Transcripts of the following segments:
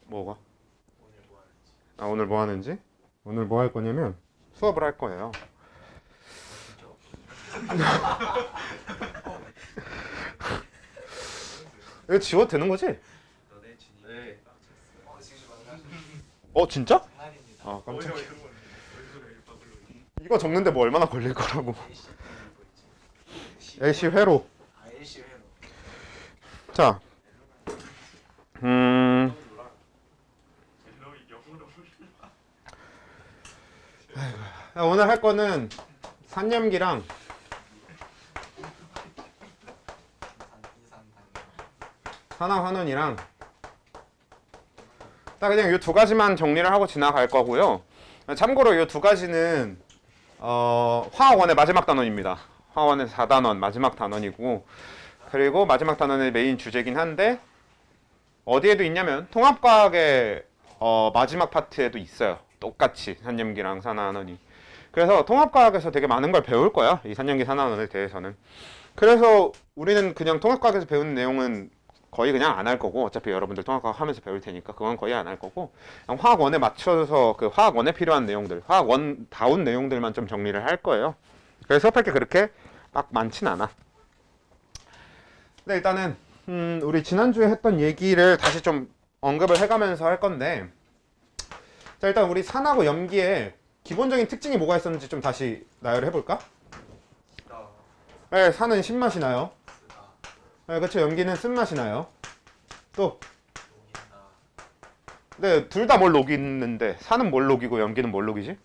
뭐가? 오늘 뭐 하는지. 아, 오늘 뭐 하는지? 오늘 뭐 할 거냐면 수업을 할 거예요. 이거 지워도 되는 거지? 너네 진이. 네. 진짜? 장난입니다. 아, 깜짝이야. 이거 적는데 뭐 얼마나 걸릴 거라고. LC 회로. 아, LC 회로. 자, 오늘 할 거는 산염기랑 산화환원이랑 딱 그냥 이 두 가지만 정리를 하고 지나갈 거고요. 참고로 이 두 가지는 화학원의 마지막 단원입니다. 화학원의 4단원 마지막 단원이고, 그리고 마지막 단원의 메인 주제긴 한데 어디에도 있냐면 통합과학의 마지막 파트에도 있어요. 똑같이 산염기랑 산화환원이. 그래서 통합과학에서 되게 많은 걸 배울 거야, 이 산염기 산화환원에 대해서는. 그래서 우리는 그냥 통합과학에서 배우는 내용은 거의 그냥 안 할 거고, 어차피 여러분들 통합과학 하면서 배울 테니까 그건 거의 안 할 거고, 그냥 화학원에 맞춰서 그 화학원에 필요한 내용들, 화학원 다운 내용들만 좀 정리를 할 거예요. 그래서 수업할 게 그렇게 막 많진 않아. 근데 일단은 우리 지난주에 했던 얘기를 다시 좀 언급을 해가면서 할 건데, 자, 일단 우리 산하고 염기에 기본적인 특징이 뭐가 있었는지 좀 다시 나열을 해볼까? 네, 산은 신맛이 나요. 네, 그렇죠. 염기는 쓴맛이 나요. 또, 네, 둘 다 뭘 녹이는데 산은 뭘 녹이고 염기는 뭘 녹이지?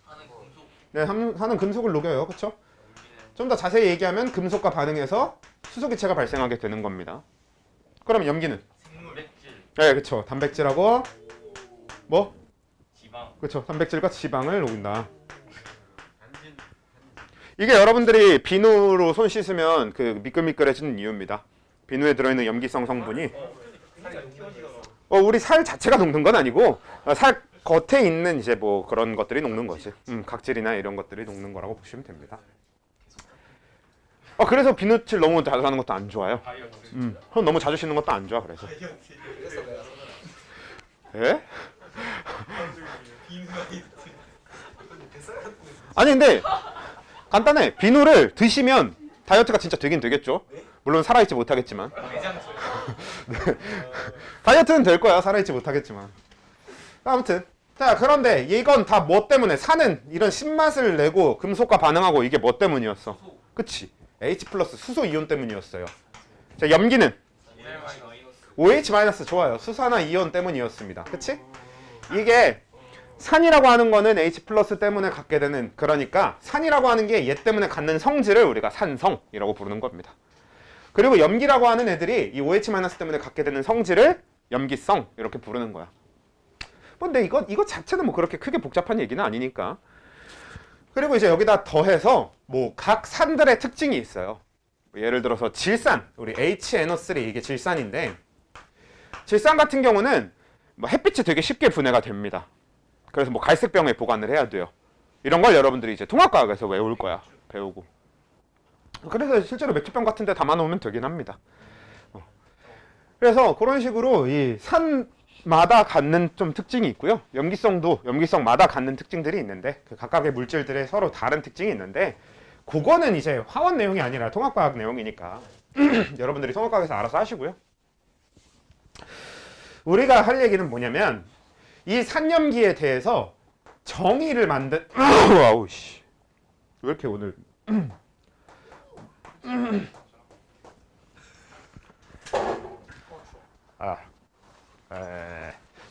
네, 산은 금속을 녹여요. 그렇죠? 좀 더 자세히 얘기하면 금속과 반응해서 수소기체가 발생하게 되는 겁니다. 그럼 염기는? 단백질. 네, 그렇죠. 단백질하고 뭐? 지방. 그렇죠. 단백질과 지방을 녹인다. 이게 여러분들이 비누로 손 씻으면 그 미끌미끌해지는 이유입니다. 비누에 들어있는 염기성 성분이 우리 살 자체가 녹는 건 아니고 살 겉에 있는 이제 뭐 그런 것들이 녹는 거지. 각질이나 이런 것들이 녹는 거라고 보시면 됩니다. 그래서 비누칠 너무 자주 하는 것도 안 좋아요. 손 너무 자주 씻는 것도 안 좋아. 그래서. 예? 아니 근데 간단해. 비누를 드시면 다이어트가 진짜 되긴 되겠죠. 물론 살아있지 못하겠지만. 네. 다이어트는 될 거야. 살아있지 못하겠지만. 아무튼 자, 그런데 이건 다 뭐 때문에? 산은 이런 신맛을 내고 금속과 반응하고 이게 뭐 때문이었어? 그치? H 플러스 수소 이온 때문이었어요. 자, 염기는 OH- 좋아요. 수산화 이온 때문이었습니다. 그치? 이게 산이라고 하는 거는 H 플러스 때문에 갖게 되는, 그러니까 산이라고 하는 게 얘 때문에 갖는 성질을 우리가 산성이라고 부르는 겁니다. 그리고 염기라고 하는 애들이 이 OH- 때문에 갖게 되는 성질을 염기성 이렇게 부르는 거야. 근데 이거 자체는 뭐 그렇게 크게 복잡한 얘기는 아니니까. 그리고 이제 여기다 더해서 뭐 각 산들의 특징이 있어요. 예를 들어서 질산, 우리 HNO3 이게 질산인데, 질산 같은 경우는 뭐 햇빛이 되게 쉽게 분해가 됩니다. 그래서 뭐 갈색병에 보관을 해야 돼요. 이런 걸 여러분들이 이제 통합과학에서 외울 거야. 배우고. 그래서 실제로 맥주병 같은 데 담아놓으면 되긴 합니다. 그래서 그런 식으로 이 산마다 갖는 좀 특징이 있고요. 염기성도 염기성마다 갖는 특징들이 있는데, 그 각각의 물질들의 서로 다른 특징이 있는데, 그거는 이제 화원 내용이 아니라 통합과학 내용이니까 여러분들이 통합과학에서 알아서 하시고요. 우리가 할 얘기는 뭐냐면, 이 산염기에 대해서 정의를 만든 와우 씨. 왜 이렇게 오늘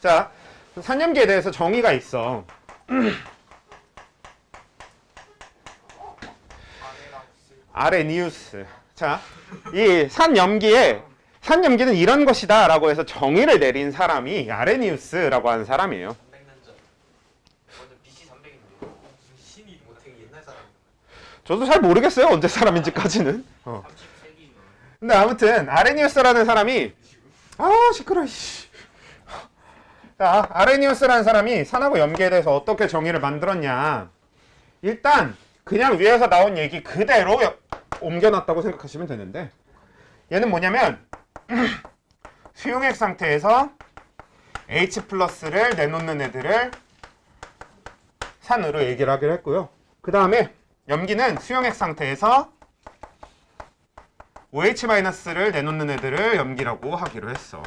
자, 산염기에 대해서 정의가 있어. 아레니우스. 자, 이 산염기는 이런 것이다 라고 해서 정의를 내린 사람이 아레니우스라고 하는 사람이에요. 300년 전. 완전 BC 300인데. 무슨 신이 뭐 되게 옛날 사람인가? 저도 잘 모르겠어요, 언제 사람인지까지는. 30세기. 근데 아무튼 아레니우스라는 사람이 시끄러. 자, 아레니우스라는 사람이 산하고 염기에 대해서 어떻게 정의를 만들었냐. 일단 그냥 위에서 나온 얘기 그대로 옮겨놨다고 생각하시면 되는데, 얘는 뭐냐면 수용액 상태에서 H 플러스를 내놓는 애들을 산으로 얘기를 하기로 했고요. 그 다음에 염기는 수용액 상태에서 OH-를 내놓는 애들을 염기라고 하기로 했어.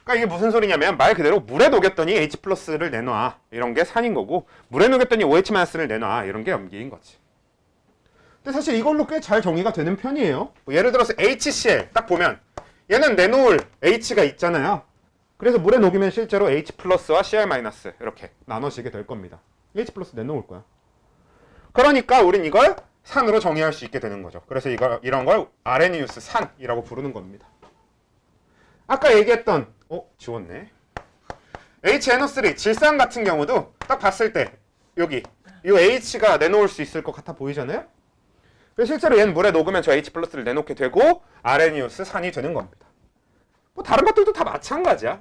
그러니까 이게 무슨 소리냐면 말 그대로 물에 녹였더니 H 플러스를 내놔 이런 게 산인 거고, 물에 녹였더니 OH-를 내놔 이런 게 염기인 거지. 근데 사실 이걸로 꽤 잘 정의가 되는 편이에요. 뭐 예를 들어서 HCl 딱 보면 얘는 내놓을 H가 있잖아요. 그래서 물에 녹이면 실제로 H 플러스와 Cl 마이너스 이렇게 나눠지게 될 겁니다. H 플러스 내놓을 거야. 그러니까 우린 이걸 산으로 정의할 수 있게 되는 거죠. 그래서 이런 걸 아레니우스 산이라고 부르는 겁니다. 아까 얘기했던 지웠네. HNO3 질산 같은 경우도 딱 봤을 때 여기 이 H가 내놓을 수 있을 것 같아 보이잖아요. 그래서 실제로 얘는 물에 녹으면 저 H 플러스를 내놓게 되고 아레니우스 산이 되는 겁니다. 뭐 다른 것들도 다 마찬가지야.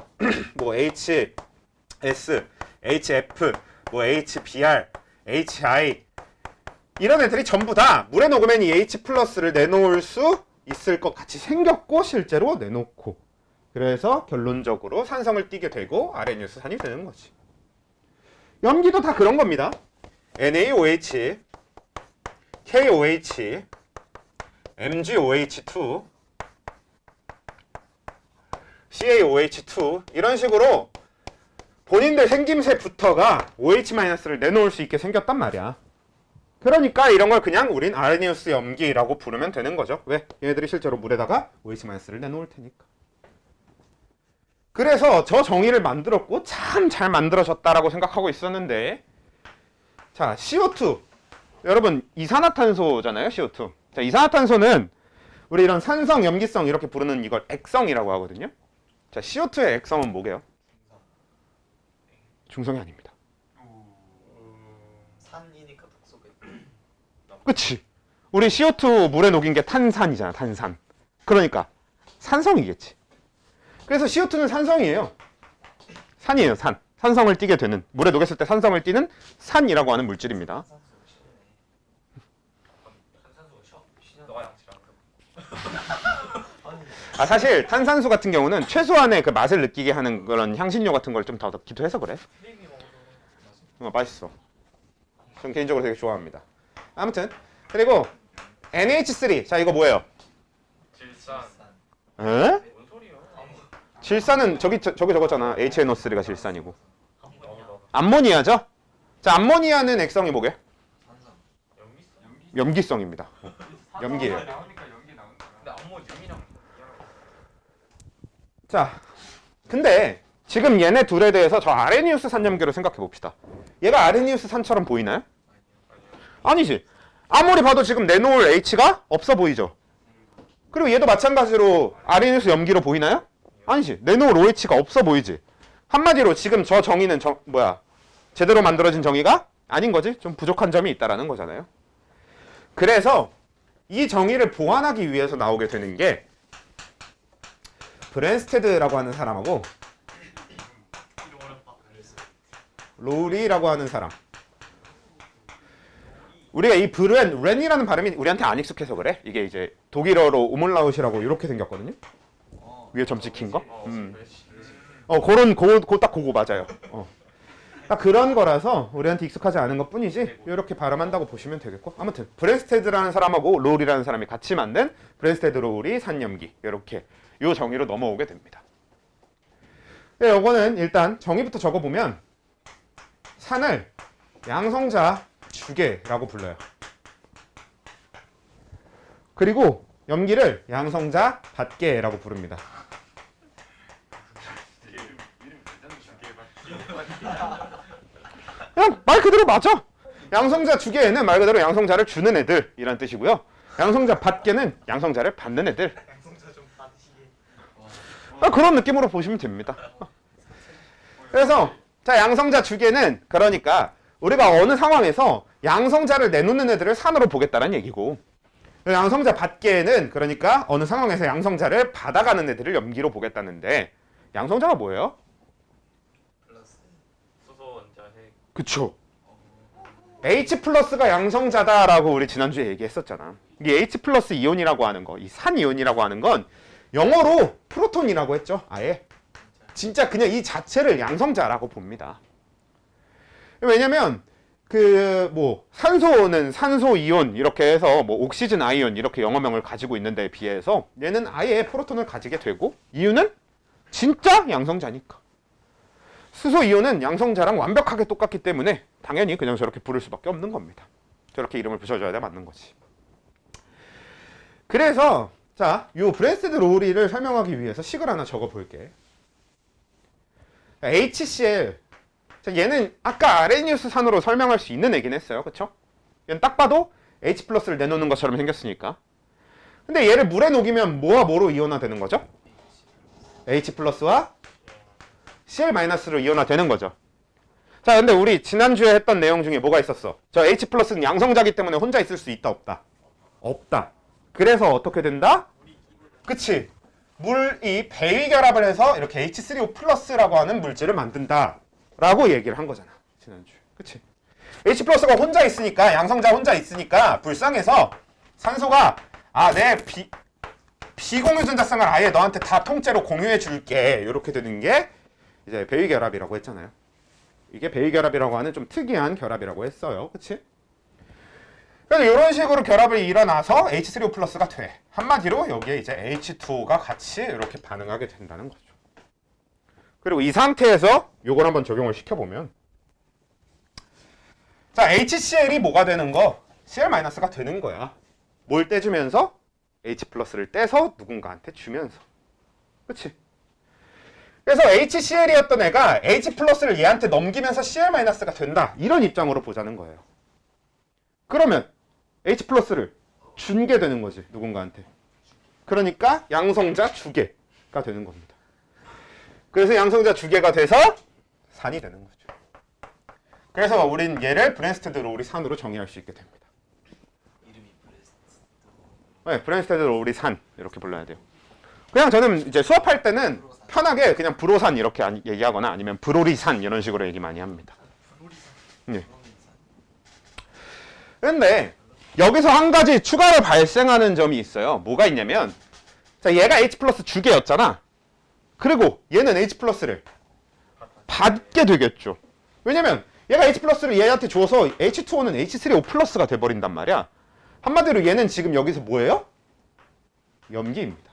뭐 HS, HF, 뭐 HBr, HI 이런 애들이 전부 다 물에 녹으면 이 H 플러스를 내놓을 수 있을 것 같이 생겼고 실제로 내놓고, 그래서 결론적으로 산성을 띠게 되고 아레니우스 산이 되는 거지. 염기도 다 그런 겁니다. NaOH, KOH, MgOH2, CaOH2 이런 식으로 본인들 생김새부터가 OH-를 내놓을 수 있게 생겼단 말이야. 그러니까 이런 걸 그냥 우린 아레니우스 염기라고 부르면 되는 거죠. 왜? 얘네들이 실제로 물에다가 OH-를 내놓을 테니까. 그래서 저 정의를 만들었고 참 잘 만들어졌다라고 생각하고 있었는데, 자, CO2 여러분 이산화탄소잖아요. CO2. 자, 이산화탄소는 우리 이런 산성, 염기성 이렇게 부르는 이걸 액성이라고 하거든요. 자, CO2의 액성은 뭐게요? 중성이 아닙니다. 산이니까 독소겠. 그치? 우리 CO2 물에 녹인 게 탄산이잖아. 탄산. 그러니까 산성이겠지. 그래서 CO2는 산성이에요. 산이에요. 산. 산성을 띠게 되는, 물에 녹였을 때 산성을 띠는 산이라고 하는 물질입니다. 탄산수가 쉬어? 너가 양치랑 아, 사실 탄산수 같은 경우는 최소한의 그 맛을 느끼게 하는 그런 향신료 같은 걸 좀 더 넣기도 해서 그래. 크림이 먹어서 맛있어. 전 개인적으로 되게 좋아합니다. 아무튼 그리고 NH3. 자, 이거 뭐예요? 질산. 에? 뭔 소리야? 질산은 저기 적었잖아. HNO3가 질산이고. 너무 암모니아죠? 자, 암모니아는 액성이 뭐게? 산성. 염기성. 염기성입니다. 염기예요. 나오니까 염기 나온다. 근데 암모 염이랑 자, 근데 지금 얘네 둘에 대해서 저 아레니우스 산염기로 생각해 봅시다. 얘가 아레니우스 산처럼 보이나요? 아니지. 아무리 봐도 지금 내놓을 H가 없어 보이죠? 그리고 얘도 마찬가지로 아레니우스 염기로 보이나요? 아니지. 내놓을 OH가 없어 보이지. 한마디로 지금 저 정의는 제대로 만들어진 정의가 아닌 거지? 좀 부족한 점이 있다라는 거잖아요. 그래서 이 정의를 보완하기 위해서 나오게 되는 게 브랜스테드라고 하는 사람하고 로리라고 하는 사람. 우리가 이 렌이라는 발음이 우리한테 안 익숙해서 그래. 이게 이제 독일어로 우물라웃이라고 이렇게 생겼거든요. 위에 점 찍힌 거. 딱 그거 맞아요. 딱 그런 거라서 우리한테 익숙하지 않은 것 뿐이지 이렇게 발음한다고 보시면 되겠고, 아무튼 브랜스테드라는 사람하고 로리라는 사람이 같이 만든 브랜스테드 로리 산염기, 이렇게 요 정의로 넘어오게 됩니다. 네, 요거는 일단 정의부터 적어보면 산을 양성자 주계라고 불러요. 그리고 염기를 양성자 받계라고 부릅니다. 그냥 말 그대로 맞아. 양성자 주계에는 말 그대로 양성자를 주는 애들이란 뜻이고요. 양성자 받계는 양성자를 받는 애들. 양성자 좀 받으시게. 그런 느낌으로 보시면 됩니다. 그래서 자, 양성자 주계는 그러니까 우리가 어느 상황에서 양성자를 내놓는 애들을 산으로 보겠다는 얘기고, 양성자 받계는 그러니까 어느 상황에서 양성자를 받아가는 애들을 염기로 보겠다는데, 양성자가 뭐예요? 플러스 수소 원자 핵. 그쵸. H 플러스가 양성자다라고 우리 지난주에 얘기했었잖아. 이 H 플러스 이온이라고 하는 거, 이 산 이온이라고 하는 건 영어로 프로톤이라고 했죠. 아예 진짜 그냥 이 자체를 양성자라고 봅니다. 왜냐면 그 뭐 산소는 산소 이온 이렇게 해서 뭐 옥시즌 아이온 이렇게 영어명을 가지고 있는 데에 비해서 얘는 아예 프로톤을 가지게 되고, 이유는 진짜 양성자니까. 수소 이온은 양성자랑 완벽하게 똑같기 때문에 당연히 그냥 저렇게 부를 수밖에 없는 겁니다. 저렇게 이름을 붙여줘야 돼 맞는 거지. 그래서 자, 요 브랜스테드 로우리를 설명하기 위해서 식을 하나 적어 볼게. HCl. 자, 얘는 아까 아레니우스 산으로 설명할 수 있는 애긴 했어요. 그쵸? 얘는 딱 봐도 H 플러스를 내놓는 것처럼 생겼으니까. 근데 얘를 물에 녹이면 뭐와 뭐로 이온화 되는 거죠? H 플러스와 Cl 마이너스로 이온화 되는 거죠. 자, 근데 우리 지난주에 했던 내용 중에 뭐가 있었어? 저 H 플러스는 양성자기 때문에 혼자 있을 수 있다, 없다? 없다. 그래서 어떻게 된다? 그치? 물이 배위결합을 해서 이렇게 H3O 플러스라고 하는 물질을 만든다 라고 얘기를 한 거잖아, 지난주에. 그치? H 플러스가 혼자 있으니까, 양성자 혼자 있으니까 불쌍해서 산소가 내 비공유 전자쌍을 아예 너한테 다 통째로 공유해 줄게, 이렇게 되는 게 이제 배위결합이라고 했잖아요. 이게 배위결합이라고 하는 좀 특이한 결합이라고 했어요. 그치? 그래서 이런 식으로 결합이 일어나서 H3O 플러스가 돼. 한마디로 여기에 이제 H2O가 같이 이렇게 반응하게 된다는 거죠. 그리고 이 상태에서 요걸 한번 적용을 시켜보면, 자, HCl이 뭐가 되는 거? Cl-가 되는 거야. 뭘 떼주면서? H 플러스를 떼서 누군가한테 주면서. 그치? 그래서 HCl이었던 애가 H 플러스를 얘한테 넘기면서 Cl-가 된다. 이런 입장으로 보자는 거예요. 그러면 H 플러스를 준 게 되는 거지, 누군가한테. 그러니까 양성자 주계가 되는 겁니다. 그래서 양성자 주계가 돼서 산이 되는 거죠. 그래서 우린 얘를 브랜스테드 로우리 산으로 정의할 수 있게 됩니다. 이름이 브레스트. 네, 브랜스테드 로우리 산 이렇게 불러야 돼요. 그냥 저는 이제 수업할 때는 편하게 그냥 브로산 이렇게 얘기하거나 아니면 브로리산 이런 식으로 얘기 많이 합니다. 네. 근데 여기서 한 가지 추가로 발생하는 점이 있어요. 뭐가 있냐면, 자, 얘가 H 플러스 주계였잖아. 그리고 얘는 H 플러스를 받게 되겠죠. 왜냐면 얘가 H 플러스를 얘한테 줘서 H2O는 H3O 플러스가 돼버린단 말이야. 한마디로 얘는 지금 여기서 뭐예요? 염기입니다.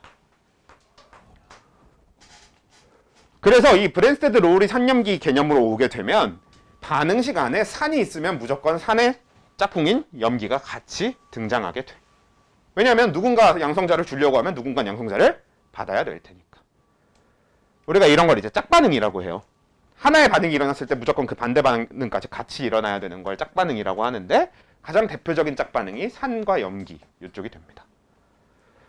그래서 이 브랜스테드 로우리 산염기 개념으로 오게 되면 반응 시간에 산이 있으면 무조건 산의 짝꿍인 염기가 같이 등장하게 돼. 왜냐하면 누군가 양성자를 주려고 하면 누군가 양성자를 받아야 될 테니까. 우리가 이런 걸 이제 짝반응이라고 해요. 하나의 반응이 일어났을 때 무조건 그 반대 반응까지 같이 일어나야 되는 걸 짝반응이라고 하는데, 가장 대표적인 짝반응이 산과 염기 이쪽이 됩니다.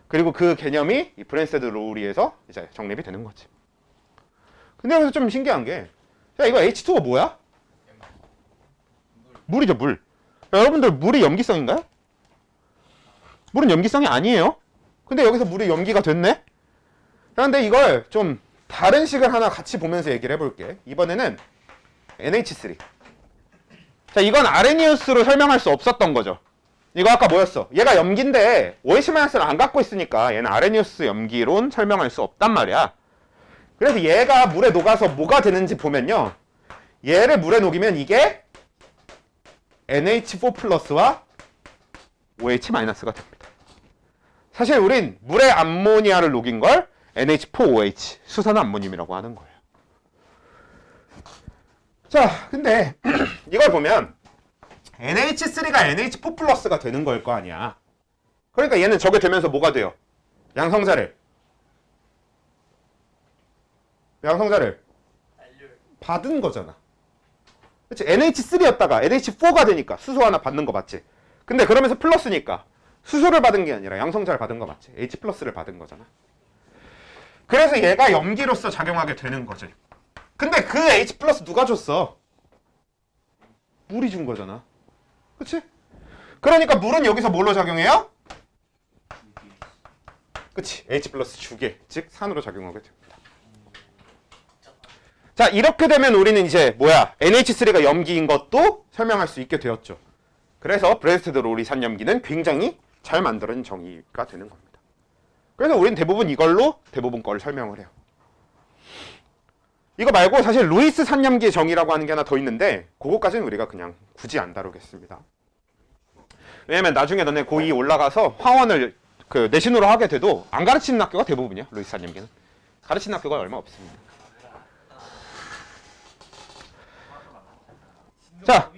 그리고 그 개념이 이 브랜스테드 로우리에서 이제 정립이 되는 거지. 근데 여기서 좀 신기한 게, 야, 이거 H2O 뭐야? 물이죠, 물. 여러분들 물이 염기성인가요? 물은 염기성이 아니에요. 근데 여기서 물이 염기가 됐네? 그런데 이걸 좀 다른 식을 하나 같이 보면서 얘기를 해볼게. 이번에는 NH3. 자, 이건 아레니우스로 설명할 수 없었던 거죠. 이거 아까 뭐였어? 얘가 염기인데 OH-를 안 갖고 있으니까 얘는 아레니우스 염기론 설명할 수 없단 말이야. 그래서 얘가 물에 녹아서 뭐가 되는지 보면요, 얘를 물에 녹이면 이게 NH4 플러스와 OH-가 됩니다. 사실 우린 물에 암모니아를 녹인 걸 NH4OH, 수산 암모늄이라고 하는 거예요. 자, 근데 이걸 보면 NH3가 NH4 플러스가 되는 걸 거 아니야. 그러니까 얘는 저게 되면서 뭐가 돼요? 양성자를 받은 거잖아. 그치? NH3였다가 NH4가 되니까 수소 하나 받는 거 맞지? 근데 그러면서 플러스니까 수소를 받은 게 아니라 양성자를 받은 거 맞지? H 플러스를 받은 거잖아. 그래서 얘가 염기로서 작용하게 되는 거지. 근데 그 H 플러스 누가 줬어? 물이 준 거잖아. 그치? 그러니까 물은 여기서 뭘로 작용해요? 그치? H 플러스 주계, 즉 산으로 작용하게 됩니다. 자, 이렇게 되면 우리는 이제 뭐야? NH3가 염기인 것도 설명할 수 있게 되었죠. 그래서 브랜스테드 로우리 산염기는 굉장히 잘 만들어진 정의가 되는 겁니다. 그래서 우리는 대부분 이걸로 대부분 거를 설명을 해요. 이거 말고 사실 루이스 산염기의 정의라고 하는 게 하나 더 있는데 그거까지는 우리가 그냥 굳이 안 다루겠습니다. 왜냐면 나중에 너네 고2 올라가서 화원을 그 내신으로 하게 돼도 안 가르치는 학교가 대부분이야. 루이스 산염기는 가르치는 학교가 얼마 없습니다. 자,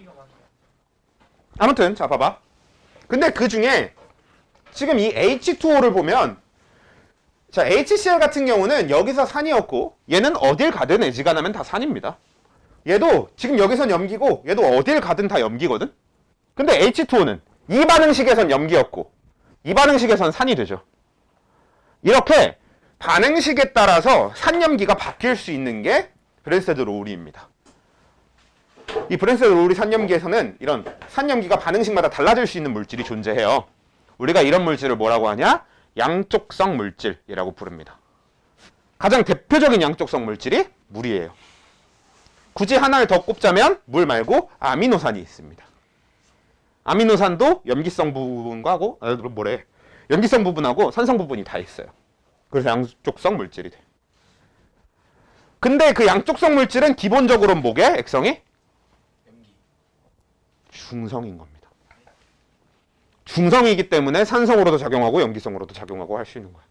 아무튼 자 봐봐. 근데 그 중에 지금 이 H2O를 보면 자 HCl 같은 경우는 여기서 산이었고 얘는 어딜 가든 애지간하면 다 산입니다. 얘도 지금 여기선 염기고 얘도 어딜 가든 다 염기거든. 근데 H2O는 이 반응식에선 염기였고 이 반응식에선 산이 되죠. 이렇게 반응식에 따라서 산염기가 바뀔 수 있는 게 브랜스테드 로우리입니다. 이 브랜스테드 로우리 산염기에서는 이런 산염기가 반응식마다 달라질 수 있는 물질이 존재해요. 우리가 이런 물질을 뭐라고 하냐? 양쪽성 물질이라고 부릅니다. 가장 대표적인 양쪽성 물질이 물이에요. 굳이 하나를 더 꼽자면 물 말고 아미노산이 있습니다. 아미노산도 염기성 부분하고 염기성 부분하고 산성 부분이 다 있어요. 그래서 양쪽성 물질이 돼요. 근데 그 양쪽성 물질은 기본적으로 뭐게? 액성이? 염기. 중성인 겁니다. 중성이기 때문에 산성으로도 작용하고 염기성으로도 작용하고 할 수 있는 거야.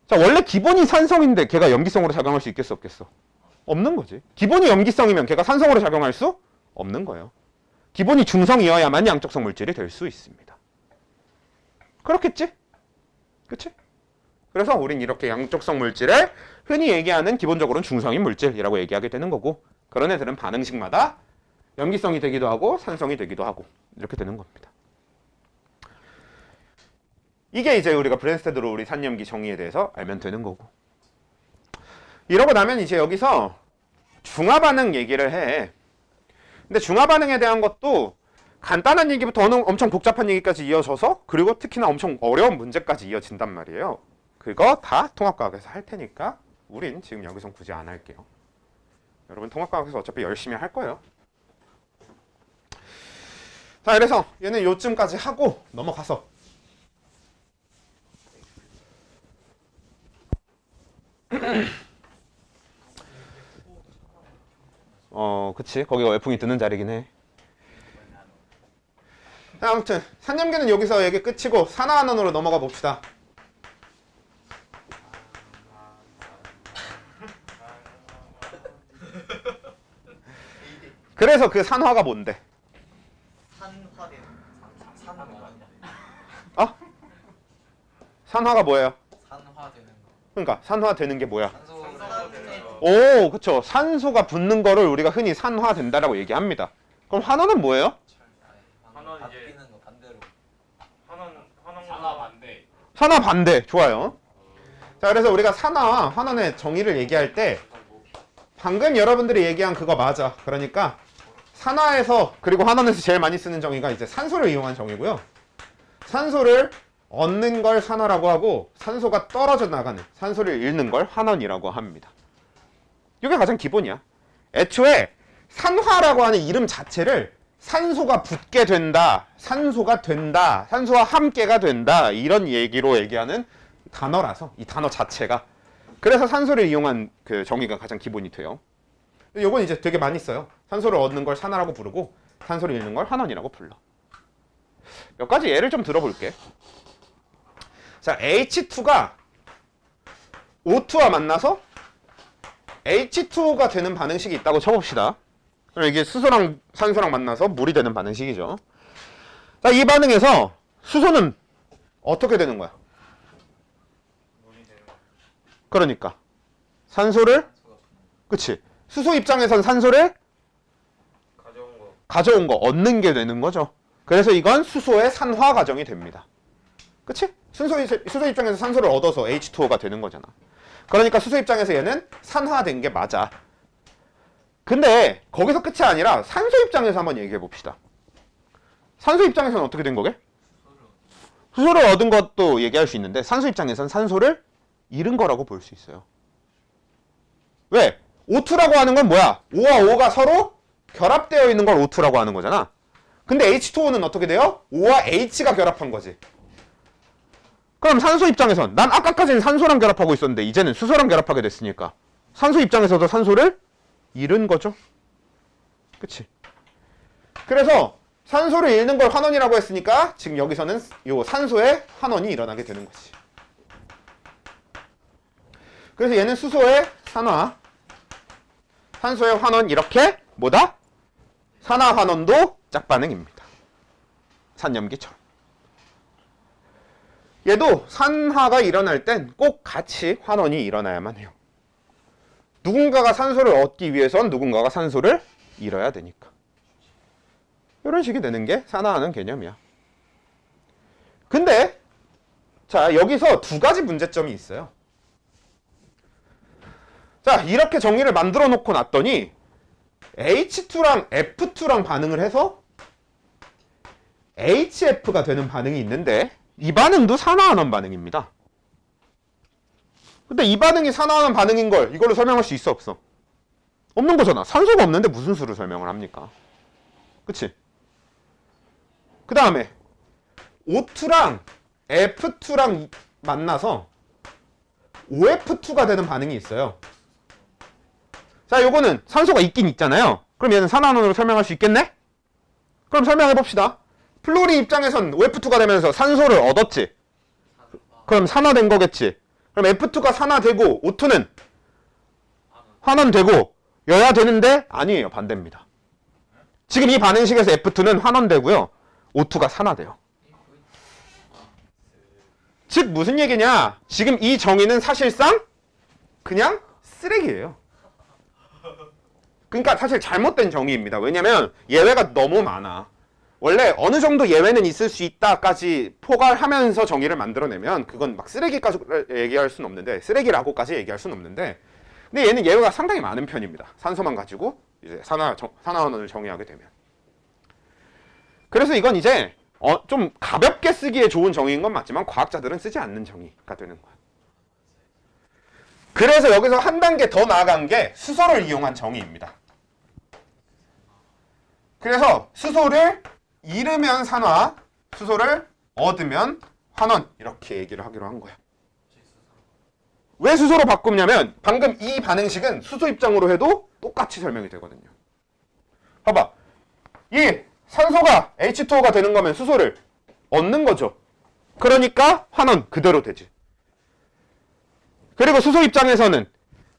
자, 원래 기본이 산성인데 걔가 염기성으로 작용할 수 있겠어 없겠어? 없는 거지. 기본이 염기성이면 걔가 산성으로 작용할 수 없는 거예요. 기본이 중성이어야만 양쪽성 물질이 될 수 있습니다. 그렇겠지? 그치? 그래서 우린 이렇게 양쪽성 물질을 흔히 얘기하는 기본적으로는 중성인 물질이라고 얘기하게 되는 거고, 그런 애들은 반응식마다 염기성이 되기도 하고 산성이 되기도 하고 이렇게 되는 겁니다. 이게 이제 우리가 브랜스테드 로우리 산염기 정의에 대해서 알면 되는 거고, 이러고 나면 이제 여기서 중화 반응 얘기를 해. 근데 중화 반응에 대한 것도 간단한 얘기부터 엄청 복잡한 얘기까지 이어져서, 그리고 특히나 엄청 어려운 문제까지 이어진단 말이에요. 그거 다 통합과학에서 할 테니까 우린 지금 여기서 굳이 안 할게요. 여러분 통합과학에서 어차피 열심히 할 거예요. 자, 그래서 얘는 요쯤까지 하고 넘어가서 그치. 거기가 외풍이 드는 자리긴 해. 자, 아무튼 산염기는 여기서 얘기 끝이고 산화환원으로 넘어가 봅시다. 그래서 그 산화가 뭔데? 산화되는 산화가 어? 산화가 뭐예요? 산화되는 거. 그러니까 산화되는 게 뭐야? 산소가 되는 거. 오, 그쵸. 산소가 붙는 거를 우리가 흔히 산화된다라고 얘기합니다. 그럼 환원은 뭐예요? 환원 이제 바뀌는 거 반대로. 환원 산화 반대. 산화 반대. 좋아요. 자, 그래서 우리가 산화와 환원의 정의를 얘기할 때 방금 여러분들이 얘기한 그거 맞아. 그러니까 산화에서 그리고 환원에서 제일 많이 쓰는 정의가 이제 산소를 이용한 정의고요. 산소를 얻는 걸 산화라고 하고, 산소가 떨어져 나가는, 산소를 잃는 걸 환원이라고 합니다. 이게 가장 기본이야. 애초에 산화라고 하는 이름 자체를 산소가 붙게 된다, 산소가 된다, 산소와 함께가 된다, 이런 얘기로 얘기하는 단어라서 이 단어 자체가, 그래서 산소를 이용한 그 정의가 가장 기본이 돼요. 요건 이제 되게 많이 써요. 산소를 얻는 걸 산화라고 부르고 산소를 잃는 걸 환원이라고 불러. 몇 가지 예를 좀 들어볼게. 자, H2가 O2와 만나서 H2O가 되는 반응식이 있다고 쳐봅시다. 그럼 이게 수소랑 산소랑 만나서 물이 되는 반응식이죠. 자, 이 반응에서 수소는 어떻게 되는 거야? 물이 되는 거. 그러니까 산소를, 그치? 수소 입장에선 산소를 가져온 거, 얻는 게 되는 거죠. 그래서 이건 수소의 산화 과정이 됩니다. 그치? 수소 입장에서 산소를 얻어서 H2O가 되는 거잖아. 그러니까 수소 입장에서 얘는 산화된 게 맞아. 근데 거기서 끝이 아니라 산소 입장에서 한번 얘기해 봅시다. 산소 입장에서는 어떻게 된 거게? 수소를 얻은 것도 얘기할 수 있는데 산소 입장에서는 산소를 잃은 거라고 볼 수 있어요. 왜? O2라고 하는 건 뭐야? O와 O가 서로 결합되어 있는 걸 O2라고 하는 거잖아. 근데 H2O는 어떻게 돼요? O와 H가 결합한 거지. 그럼 산소 입장에선 난 아까까지는 산소랑 결합하고 있었는데 이제는 수소랑 결합하게 됐으니까 산소 입장에서도 산소를 잃은 거죠. 그치? 그래서 산소를 잃는 걸 환원이라고 했으니까 지금 여기서는 요 산소의 환원이 일어나게 되는 거지. 그래서 얘는 수소의 산화, 산소의 환원 이렇게 뭐다? 산화 환원도 짝반응입니다. 산염기처럼. 얘도 산화가 일어날 땐 꼭 같이 환원이 일어나야만 해요. 누군가가 산소를 얻기 위해선 누군가가 산소를 잃어야 되니까. 이런 식이 되는 게 산화하는 개념이야. 근데 자, 여기서 두 가지 문제점이 있어요. 자, 이렇게 정리를 만들어 놓고 났더니 H2랑 F2랑 반응을 해서 HF가 되는 반응이 있는데 이 반응도 산화환원 반응입니다. 근데 이 반응이 산화환원 반응인 걸 이걸로 설명할 수 있어 없어? 없는 거잖아. 산소가 없는데 무슨 수로 설명을 합니까? 그치? 그 다음에 O2랑 F2랑 만나서 OF2가 되는 반응이 있어요. 자, 요거는 산소가 있긴 있잖아요. 그럼 얘는 산화환원으로 설명할 수 있겠네? 그럼 설명해 봅시다. 플로린 입장에선 OF2가 되면서 산소를 얻었지. 그럼 산화된 거겠지. 그럼 F2가 산화되고 O2는 환원되고 여야 되는데 아니에요. 반대입니다. 지금 이 반응식에서 F2는 환원되고요. O2가 산화돼요. 즉 무슨 얘기냐? 지금 이 정의는 사실상 그냥 쓰레기예요. 그러니까 사실 잘못된 정의입니다. 왜냐면 예외가 너무 많아. 원래 어느 정도 예외는 있을 수 있다까지 포괄하면서 정의를 만들어내면 그건 막 쓰레기까지 얘기할 수는 없는데, 쓰레기라고까지 얘기할 수는 없는데, 근데 얘는 예외가 상당히 많은 편입니다. 산소만 가지고 이제 산화환원을 정의하게 되면. 그래서 이건 이제 좀 가볍게 쓰기에 좋은 정의인 건 맞지만 과학자들은 쓰지 않는 정의가 되는 거야. 그래서 여기서 한 단계 더 나아간 게 수소를 이용한 정의입니다. 그래서 수소를 잃으면 산화, 수소를 얻으면 환원 이렇게 얘기를 하기로 한 거야. 왜 수소로 바꾸냐면 방금 이 반응식은 수소 입장으로 해도 똑같이 설명이 되거든요. 봐봐. 이 산소가 H2O가 되는 거면 수소를 얻는 거죠. 그러니까 환원 그대로 되지. 그리고 수소 입장에서는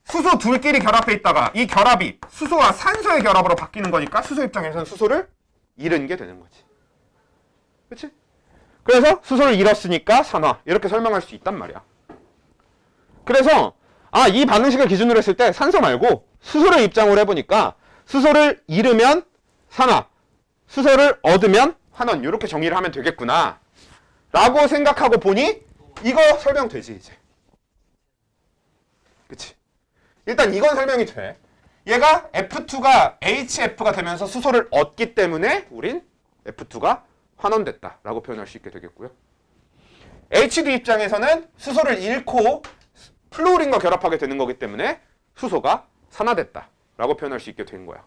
수소 둘끼리 결합해 있다가 이 결합이 수소와 산소의 결합으로 바뀌는 거니까 수소 입장에서는 수소를 잃은 게 되는 거지. 그치? 그래서 수소를 잃었으니까 산화 이렇게 설명할 수 있단 말이야. 그래서 이 반응식을 기준으로 했을 때 산소 말고 수소를 입장으로 해보니까 수소를 잃으면 산화, 수소를 얻으면 환원 이렇게 정의를 하면 되겠구나 라고 생각하고 보니 이거 설명되지 이제. 그치? 일단 이건 설명이 돼. 얘가 F2가 HF가 되면서 수소를 얻기 때문에 우린 F2가 환원됐다 라고 표현할 수 있게 되겠고요. HD 입장에서는 수소를 잃고 플로린과 결합하게 되는 거기 때문에 수소가 산화됐다 라고 표현할 수 있게 된 거야.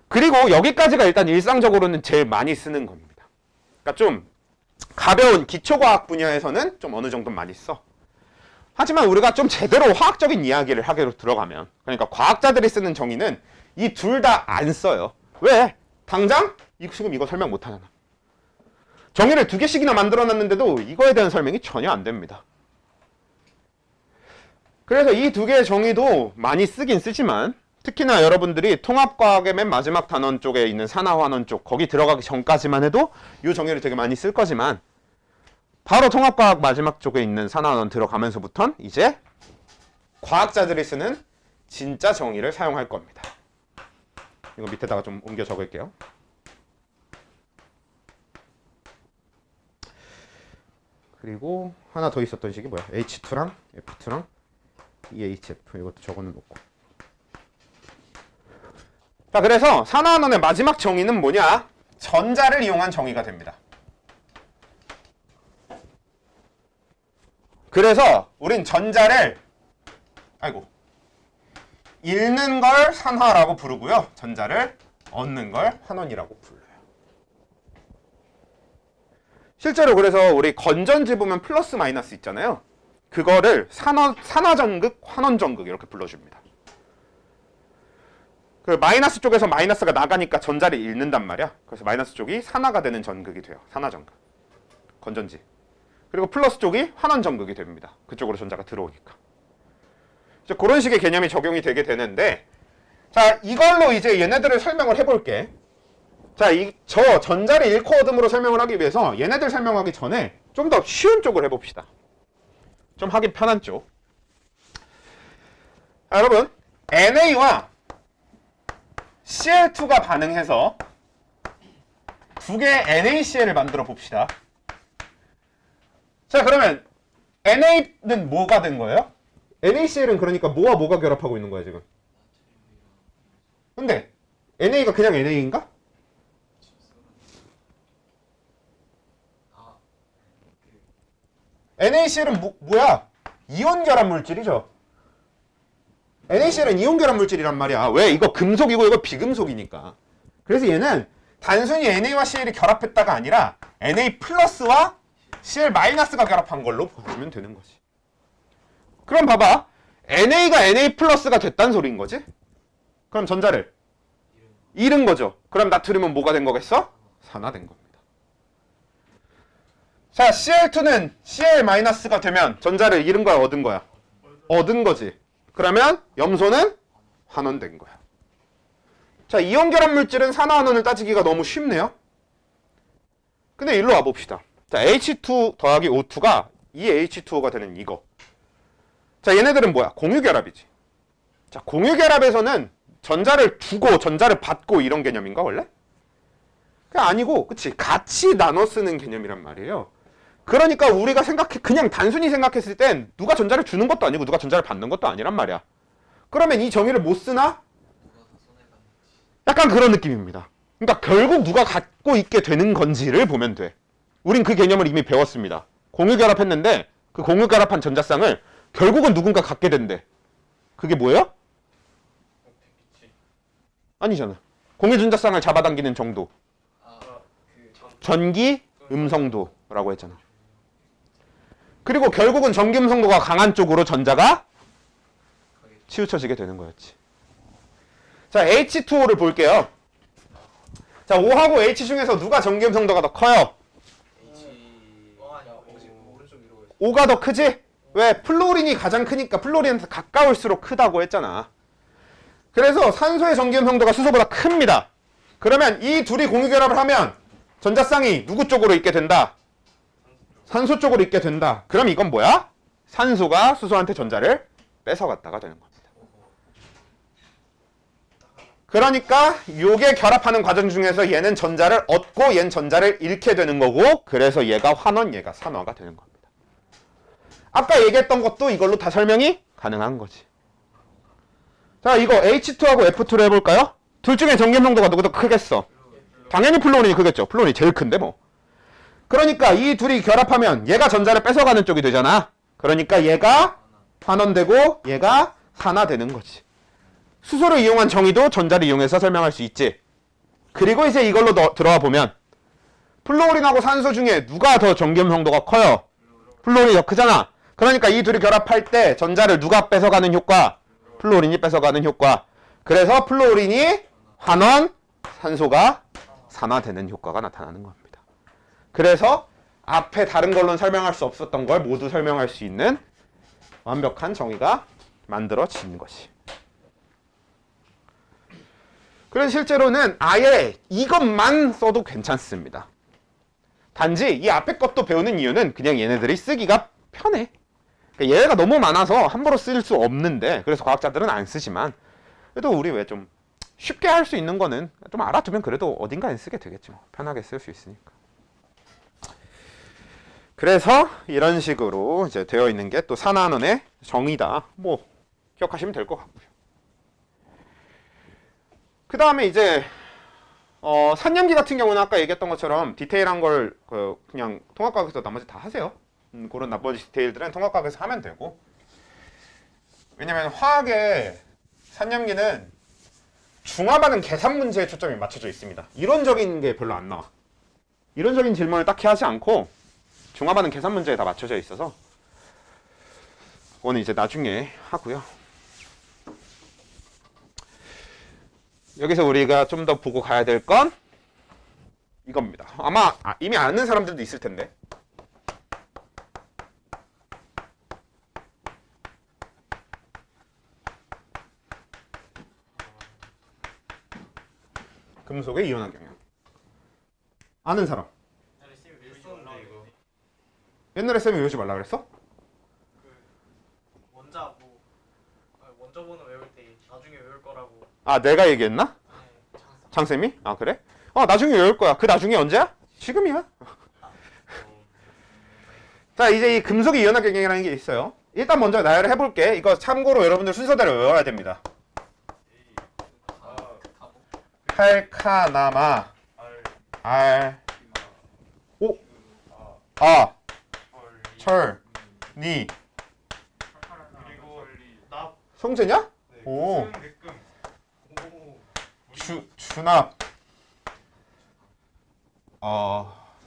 그리고 여기까지가 일단 일상적으로는 제일 많이 쓰는 겁니다. 그러니까 좀 가벼운 기초과학 분야에서는 좀 어느 정도 많이 써. 하지만 우리가 좀 제대로 화학적인 이야기를 하기로 들어가면, 그러니까 과학자들이 쓰는 정의는 이 둘 다 안 써요. 왜? 당장 지금 이거 설명 못 하잖아. 정의를 2개씩이나 만들어놨는데도 이거에 대한 설명이 전혀 안 됩니다. 그래서 이 2개의 정의도 많이 쓰긴 쓰지만 특히나 여러분들이 통합과학의 맨 마지막 단원 쪽에 있는 산화환원 쪽 거기 들어가기 전까지만 해도 이 정의를 되게 많이 쓸 거지만 바로 통합과학 마지막 쪽에 있는 산화환원 들어가면서부턴 이제 과학자들이 쓰는 진짜 정의를 사용할 겁니다. 이거 밑에다가 좀 옮겨 적을게요. 그리고 하나 더 있었던 식이 뭐야? H2랑 F2랑 EHF 이것도 적어놓고. 자, 그래서 산화환원의 마지막 정의는 뭐냐? 전자를 이용한 정의가 됩니다. 그래서 우린 전자를 잃는 걸 산화라고 부르고요. 전자를 얻는 걸 환원이라고 불러요. 실제로 그래서 우리 건전지 보면 플러스 마이너스 있잖아요. 그거를 산화전극, 환원전극 이렇게 불러줍니다. 그 마이너스 쪽에서 마이너스가 나가니까 전자를 잃는단 말이야. 그래서 마이너스 쪽이 산화가 되는 전극이 돼요. 산화전극. 건전지. 그리고 플러스 쪽이 환원전극이 됩니다. 그쪽으로 전자가 들어오니까. 이제 그런 식의 개념이 적용이 되게 되는데, 자, 이걸로 이제 얘네들을 설명을 해볼게. 자, 저 전자를 잃고 얻음으로 설명을 하기 위해서 얘네들 설명하기 전에 좀 더 쉬운 쪽을 해봅시다. 좀 하기 편한 쪽. 자, 여러분, NA와 Cl2가 반응해서 두 개의 NaCl을 만들어 봅시다. 자, 그러면 NA는 뭐가 된 거예요? NaCl은 그러니까 뭐와 뭐가 결합하고 있는 거야, 지금? 근데 NA가 그냥 NA인가? NaCl은 뭐야? 이온 결합 물질이죠. NaCl은 이온 결합 물질이란 말이야. 왜? 이거 금속이고 이거 비금속이니까. 그래서 얘는 단순히 NA와 Cl이 결합했다가 아니라 Na 플러스와 Cl 마이너스가 결합한 걸로 보시면 되는 거지. 그럼 봐봐. NA가 Na 플러스가 됐단 소리인 거지? 그럼 전자를 잃은 거죠. 그럼 나트륨은 뭐가 된 거겠어? 산화된 겁니다. 자, Cl2는 Cl 마이너스가 되면 전자를 잃은 거야, 얻은 거야? 얻은 거지. 그러면 염소는 환원된 거야. 자, 이온 결합 물질은 산화환원을 따지기가 너무 쉽네요. 근데 일로 와봅시다. 자, H2 더하기 O2가 이 H2O가 되는 이거. 자, 얘네들은 뭐야? 공유결합이지. 자, 공유결합에서는 전자를 주고 전자를 받고 이런 개념인가 원래? 그게 아니고, 그치? 같이 나눠 쓰는 개념이란 말이에요. 그러니까 우리가 그냥 단순히 생각했을 땐 누가 전자를 주는 것도 아니고 누가 전자를 받는 것도 아니란 말이야. 그러면 이 정의를 못 쓰나? 약간 그런 느낌입니다. 그러니까 결국 누가 갖고 있게 되는 건지를 보면 돼. 우린 그 개념을 이미 배웠습니다. 공유결합했는데 그 공유결합한 전자쌍을 결국은 누군가 갖게 된대. 그게 뭐예요? 아니잖아. 공유전자쌍을 잡아당기는 정도. 전기 음성도라고 했잖아. 그리고 결국은 전기 음성도가 강한 쪽으로 전자가 치우쳐지게 되는 거였지. 자, H2O를 볼게요. 자, O하고 H 중에서 누가 전기 음성도가 더 커요? O가 더 크지? 왜? 플로린이 가장 크니까 플로린한테 가까울수록 크다고 했잖아. 그래서 산소의 전기 음성도가 수소보다 큽니다. 그러면 이 둘이 공유결합을 하면 전자쌍이 누구 쪽으로 있게 된다? 산소 쪽으로 있게 된다. 그럼 이건 뭐야? 산소가 수소한테 전자를 뺏어갔다가 되는 겁니다. 그러니까 요게 결합하는 과정 중에서 얘는 전자를 얻고 얘는 전자를 잃게 되는 거고, 그래서 얘가 환원, 얘가 산화가 되는 겁니다. 아까 얘기했던 것도 이걸로 다 설명이 가능한 거지. 자, 이거 H2하고 F2로 해볼까요? 둘 중에 전기음성도가 누구 더 크겠어? 당연히 플로린이 크겠죠. 플로린이 제일 큰데 뭐. 그러니까 이 둘이 결합하면 얘가 전자를 뺏어가는 쪽이 되잖아. 그러니까 얘가 환원되고 얘가 산화되는 거지. 수소를 이용한 정의도 전자를 이용해서 설명할 수 있지. 그리고 이제 이걸로 들어와 보면 플로린하고 산소 중에 누가 더 전기음성도가 커요? 플로린이 더 크잖아. 그러니까 이 둘이 결합할 때 전자를 누가 뺏어가는 효과? 플로린이 뺏어가는 효과. 그래서 플로린이 환원, 산소가 산화되는 효과가 나타나는 겁니다. 그래서 앞에 다른 걸로는 설명할 수 없었던 걸 모두 설명할 수 있는 완벽한 정의가 만들어진 것이. 그래서 실제로는 아예 이것만 써도 괜찮습니다. 단지 이 앞에 것도 배우는 이유는 그냥 얘네들이 쓰기가 편해. 그러니까 얘가 너무 많아서 함부로 쓸 수 없는데, 그래서 과학자들은 안 쓰지만, 그래도 우리 왜 좀 쉽게 할 수 있는 거는 좀 알아두면 그래도 어딘가에 쓰게 되겠지 뭐. 편하게 쓸 수 있으니까. 그래서 이런 식으로 이제 되어 있는 게 또 산화환원의 정의다. 뭐 기억하시면 될 것 같고요. 그 다음에 이제 산염기 같은 경우는 아까 얘기했던 것처럼 디테일한 걸 그냥 통합과학에서 나머지 다 하세요. 그런 나머지 디테일들은 통합과학에서 하면 되고. 왜냐면 화학의 산염기는 중화반응 계산 문제에 초점이 맞춰져 있습니다. 이론적인 게 별로 안 나와. 이론적인 질문을 딱히 하지 않고 중화반응 계산 문제에 다 맞춰져 있어서 그거는 이제 나중에 하고요. 여기서 우리가 좀 더 보고 가야 될 건 이겁니다. 아마 이미 아는 사람들도 있을 텐데. 금속의 이온화 경향. 아는 사람. 옛날에 쌤이 외웠었는데 이거 옛날에 쌤이 외우지 말라 그랬어? 원자 원자번호 외울 때 나중에 외울 거라고. 아, 내가 얘기했나? 네, 장쌤이? 아, 그래? 나중에 외울 거야. 그 나중에 언제야? 지금이야. 자, 이제 이 금속의 이온화 경향이라는 게 있어요. 일단 먼저 나열을 해볼게. 이거 참고로 여러분들 순서대로 외워야 됩니다. 칼카나마 알 오, 아, 철, 니. 그리고 납. 성재냐? 오. 내끔. 준합.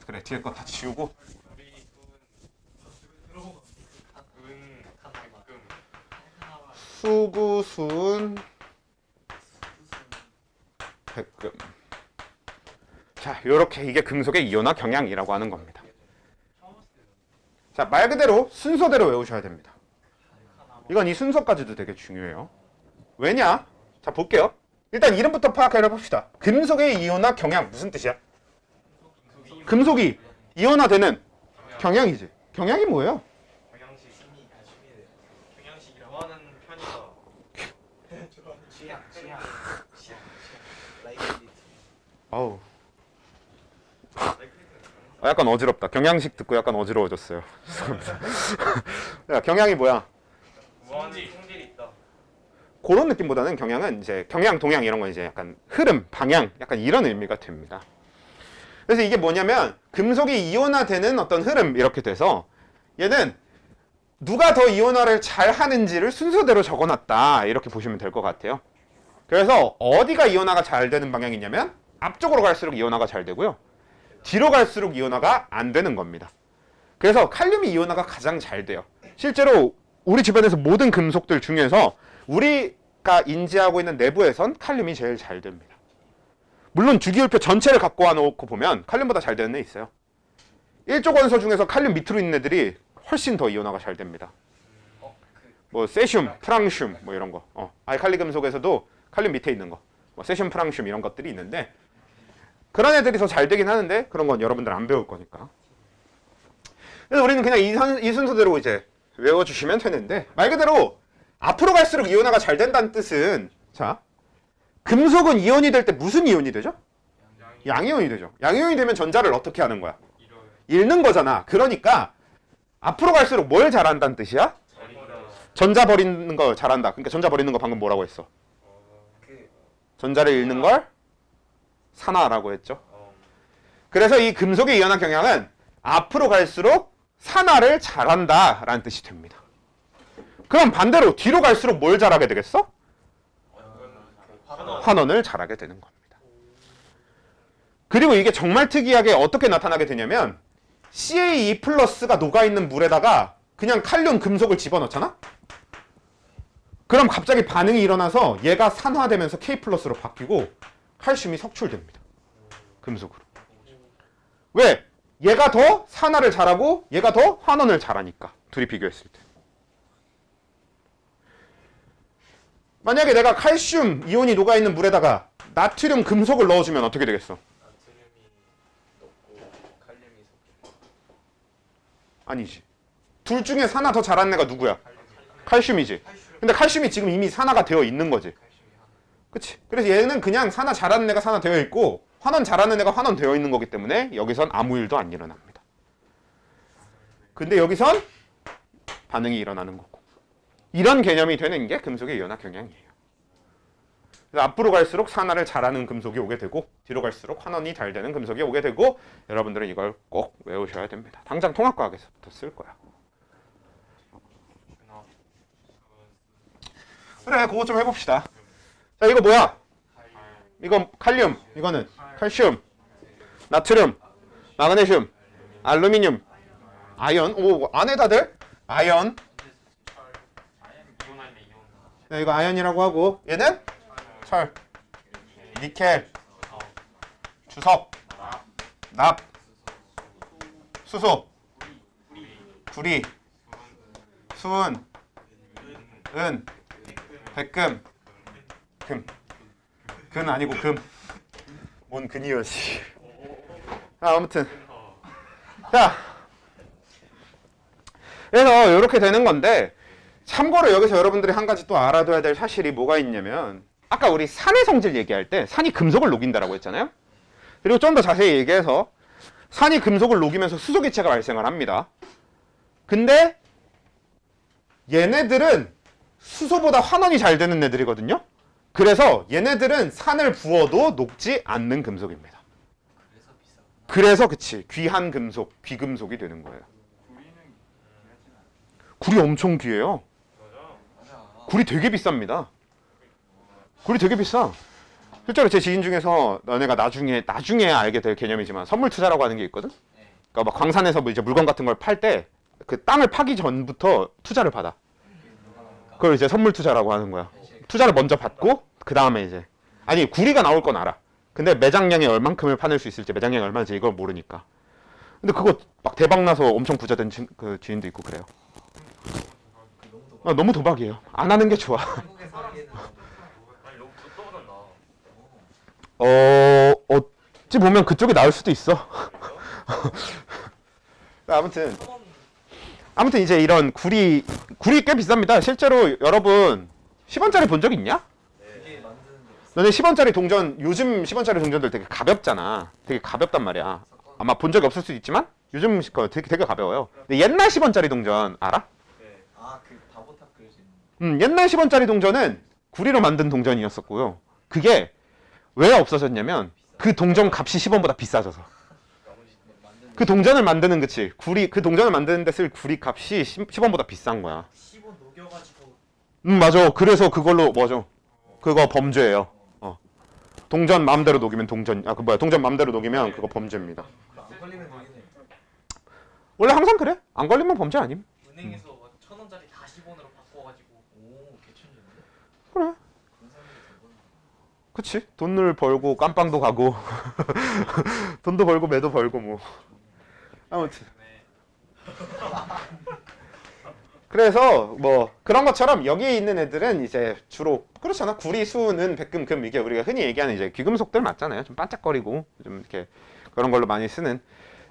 그래, 뒤에 거 다 지우고. 수구순 백금. 자, 요렇게 이게 금속의 이온화 경향이라고 하는 겁니다. 자, 말 그대로 순서대로 외우셔야 됩니다. 이건 이 순서까지도 되게 중요해요. 왜냐? 자, 볼게요. 일단 이름부터 파악해 봅시다. 금속의 이온화 경향 무슨 뜻이야? 금속이 이온화되는 경향이지. 경향이 뭐예요? 경양식 좋아하는 편이다. 취향. 아우. 약간 어지럽다. 경향식 듣고 약간 어지러워졌어요. 죄송합니다. 야, 경향이 뭐야? 성질이 있다. 그런 느낌보다는 경향은 이제 경향, 동향 이런 건 이제 약간 흐름, 방향, 약간 이런 의미가 됩니다. 그래서 이게 뭐냐면 금속이 이온화되는 어떤 흐름 이렇게 돼서 얘는 누가 더 이온화를 잘 하는지를 순서대로 적어놨다 이렇게 보시면 될 것 같아요. 그래서 어디가 이온화가 잘 되는 방향이냐면 앞쪽으로 갈수록 이온화가 잘 되고요. 뒤로 갈수록 이온화가 안 되는 겁니다. 그래서 칼륨이 이온화가 가장 잘 돼요. 실제로 우리 주변에서 모든 금속들 중에서 우리가 인지하고 있는 내부에선 칼륨이 제일 잘 됩니다. 물론 주기율표 전체를 갖고 와놓고 보면 칼륨보다 잘 되는 애 있어요. 일족 원소 중에서 칼륨 밑으로 있는 애들이 훨씬 더 이온화가 잘 됩니다. 뭐 세슘, 프랑슘 뭐 이런 거. 알칼리 금속에서도 칼륨 밑에 있는 거. 뭐 세슘, 프랑슘 이런 것들이 있는데 그런 애들이 더 잘 되긴 하는데 그런 건 여러분들 안 배울 거니까. 그래서 우리는 그냥 이 순서대로 이제 외워주시면 되는데 말 그대로 앞으로 갈수록 이온화가 잘 된다는 뜻은 자 금속은 이온이 될 때 무슨 이온이 되죠? 양이온이 되죠. 양이온이 되면 전자를 어떻게 하는 거야? 잃는 거잖아. 그러니까 앞으로 갈수록 뭘 잘한다는 뜻이야? 전자 버리는 거 잘한다. 그러니까 전자 버리는 거 방금 뭐라고 했어? 전자를 잃는 걸 산화라고 했죠. 그래서 이 금속의 이온화 경향은 앞으로 갈수록 산화를 잘한다 라는 뜻이 됩니다. 그럼 반대로 뒤로 갈수록 뭘 잘하게 되겠어? 환원을 잘하게 되는 겁니다. 그리고 이게 정말 특이하게 어떻게 나타나게 되냐면 CaE 플러스가 녹아있는 물에다가 그냥 칼륨 금속을 집어넣잖아? 그럼 갑자기 반응이 일어나서 얘가 산화되면서 K 플러스로 바뀌고 칼슘이 석출됩니다. 금속으로. 왜? 얘가 더 산화를 잘하고 얘가 더 환원을 잘하니까. 둘이 비교했을 때. 만약에 내가 칼슘 이온이 녹아있는 물에다가 나트륨 금속을 넣어주면 어떻게 되겠어? 아니지. 둘 중에 산화 더 잘하는 애가 누구야? 칼슘이지. 근데 칼슘이 지금 이미 산화가 되어 있는 거지. 그치? 그래서 얘는 그냥 산화 잘하는 애가 산화 되어 있고 환원 잘하는 애가 환원 되어 있는 거기 때문에 여기선 아무 일도 안 일어납니다. 근데 여기선 반응이 일어나는 거고. 이런 개념이 되는 게 금속의 이온화 경향이에요. 그래서 앞으로 갈수록 산화를 잘하는 금속이 오게 되고 뒤로 갈수록 환원이 잘 되는 금속이 오게 되고 여러분들은 이걸 꼭 외우셔야 됩니다. 당장 통합과학에서부터 쓸 거야. 그래, 그거 좀 해봅시다. 자, 이거 뭐야? 이건 칼륨, 이거는 칼슘, 나트륨, 마그네슘, 알루미늄, 아연. 오, 안에 다들 아연, 네, 이거 아연이라고 하고 얘는 철, 니켈, 주석, 납, 수소, 구리, 수은, 은, 백금, 금. 근 아니고 금. 뭔 근이여 씨. 아무튼 자, 그래서 이렇게 되는 건데, 참고로 여기서 여러분들이 한 가지 또 알아둬야 될 사실이 뭐가 있냐면, 아까 우리 산의 성질 얘기할 때 산이 금속을 녹인다라고 했잖아요. 그리고 좀 더 자세히 얘기해서 산이 금속을 녹이면서 수소기체가 발생을 합니다. 근데 얘네들은 수소보다 환원이 잘 되는 애들이거든요. 그래서 얘네들은 산을 부어도 녹지 않는 금속입니다. 그래서 비싸. 그래서 그치, 귀한 금속, 귀금속이 되는 거예요. 구리 엄청 귀해요. 구리 되게 비쌉니다. 구리 되게 비싸. 실제로 제 지인 중에서 너네가 나중에 알게 될 개념이지만 선물 투자라고 하는 게 있거든. 그러니까 막 광산에서 뭐 이제 물건 같은 걸 팔 때 그 땅을 파기 전부터 투자를 받아. 그걸 이제 선물 투자라고 하는 거야. 투자를 먼저 받고 그 다음에 이제, 아니 구리가 나올 건 알아. 근데 매장량이 얼만큼을 파낼 수 있을지, 매장량이 얼마인지 이걸 모르니까. 근데 그거 막 대박 나서 엄청 부자 된 그 지인도 있고 그래요. 너무 도박이에요. 안 하는 게 좋아. 한국에서 하기에는 아니 너무 그것보단 나. 어찌 보면 그쪽이 나을 수도 있어. 아무튼 이제 이런 구리 꽤 비쌉니다. 실제로 여러분 10원짜리 본 적 있냐? 그게 만드는데 너네 10원짜리 동전, 요즘 10원짜리 동전들 되게 가볍잖아. 되게 가볍단 말이야. 아마 본 적이 없을 수도 있지만 요즘 거 되게 가벼워요. 근데 옛날 10원짜리 동전 알아? 아그 바보탑 그려진. 옛날 10원짜리 동전은 구리로 만든 동전이었었고요. 그게 왜 없어졌냐면 그 동전 값이 10원보다 비싸져서. 그 동전을 만드는, 그치, 그 동전을 만드는 데 쓸 구리 값이 10원보다 비싼 거야. 15 녹여가지고. 맞아. 그래서 그걸로 뭐죠? 그거 범죄예요. 동전 마음대로 녹이면 동전 마음대로 녹이면 그거 범죄입니다. 안 걸리면 되겠네. 원래 항상 그래? 안 걸리면 범죄 아님? 은행에서 막 1,000원짜리 다 10원으로 바꿔가지고. 오 개천재인데. 그래. 그런 사람들이 대부분. 그치. 돈을 벌고 깜빵도 가고 돈도 벌고 매도 벌고 뭐. 아무튼 그래서 뭐 그런 것처럼 여기 있는 애들은 이제 주로 그렇잖아. 구리, 수은, 백금, 금, 이게 우리가 흔히 얘기하는 이제 귀금속들 맞잖아요. 좀 반짝거리고 좀 이렇게 그런 걸로 많이 쓰는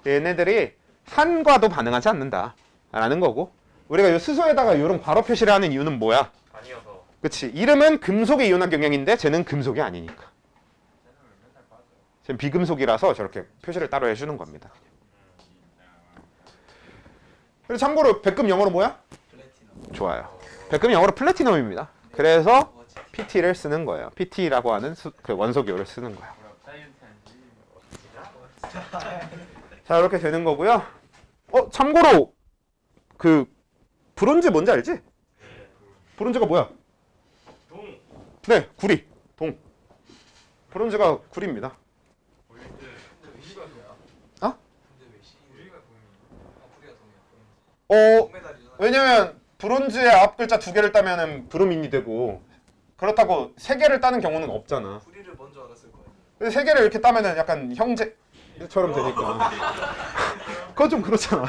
얘네들이 산과도 반응하지 않는다라는 거고, 우리가 이 수소에다가 이런 괄호 표시를 하는 이유는 뭐야? 아니어서. 그치. 이름은 금속에 이온한 경향인데 쟤는 금속이 아니니까. 쟤는 비금속이라서 저렇게 표시를 따로 해주는 겁니다. 그리고 참고로 백금 영어로 뭐야? 플래티넘. 좋아요. 백금이 영어로 플래티넘입니다. 그래서 PT를 쓰는 거예요. PT라고 하는 그 원소기호를 쓰는 거예요. 자, 이렇게 되는 거고요. 참고로 그 브론즈 뭔지 알지? 브론즈가 뭐야? 동. 네, 구리, 동. 브론즈가 구리입니다. 어? 근데 왜 우리가 동이? 아 우리가 동이야. 동메달이잖아. 왜냐면 브론즈의 앞 글자 2개를 따면은 브로민이 되고, 그렇다고 3개를 따는 경우는 없잖아. 구리를 먼저 알았을 거야. 근데 3개를 이렇게 따면은 약간 형제처럼 되니까. 그건 좀 그렇잖아.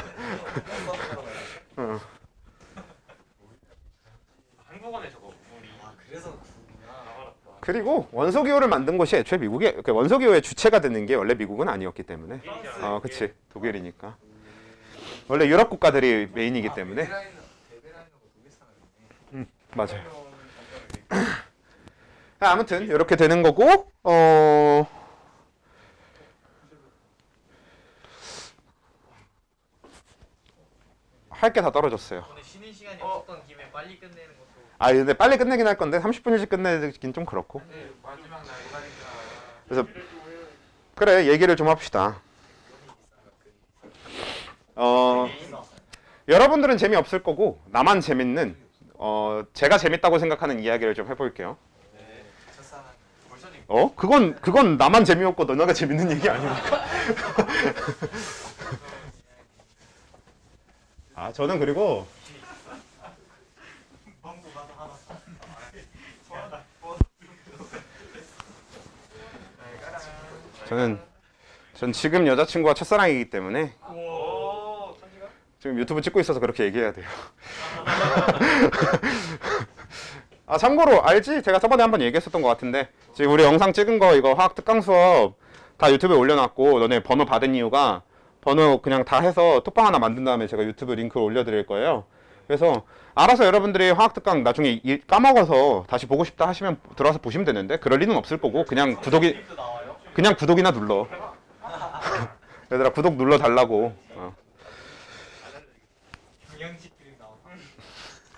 한국어네 저거. 아 그래서 구리구나. 그리고 원소기호를 만든 곳이 애초에 미국에, 원소기호의 주체가 되는 게 원래 미국은 아니었기 때문에. 그치. 독일이니까. 원래 유럽 국가들이 메인이기 때문에. 맞아요. 아무튼 이렇게 되는 거고, 할 게 다 떨어졌어요. 오늘 쉬는 시간이 없었던 김에 빨리 끝내는 것도. 근데 빨리 끝내긴 할 건데 30분 일찍 끝내긴 좀 그렇고. 마지막 날이니까. 그래서 그래, 얘기를 좀 합시다. 여러분들은 재미없을 거고 나만 재밌는, 제가 재밌다고 생각하는 이야기를 좀 해볼게요. 그건 나만 재미없고 너네가 재밌는 얘기 아닙니까? 저는 그리고 전 지금 여자친구가 첫사랑이기 때문에 오, 천지가? 지금 유튜브 찍고 있어서 그렇게 얘기해야 돼요. 아 참고로 알지? 제가 저번에 한번 얘기했었던 것 같은데 지금 우리 영상 찍은 거 이거 화학 특강 수업 다 유튜브에 올려놨고 너네 번호 받은 이유가 번호 그냥 다 해서 톡방 하나 만든 다음에 제가 유튜브 링크를 올려드릴 거예요. 그래서 알아서 여러분들이 화학 특강 나중에 까먹어서 다시 보고 싶다 하시면 들어와서 보시면 되는데 그럴 리는 없을 거고 그냥 구독이나 눌러. 얘들아 구독 눌러 달라고. 경영식들이 나와.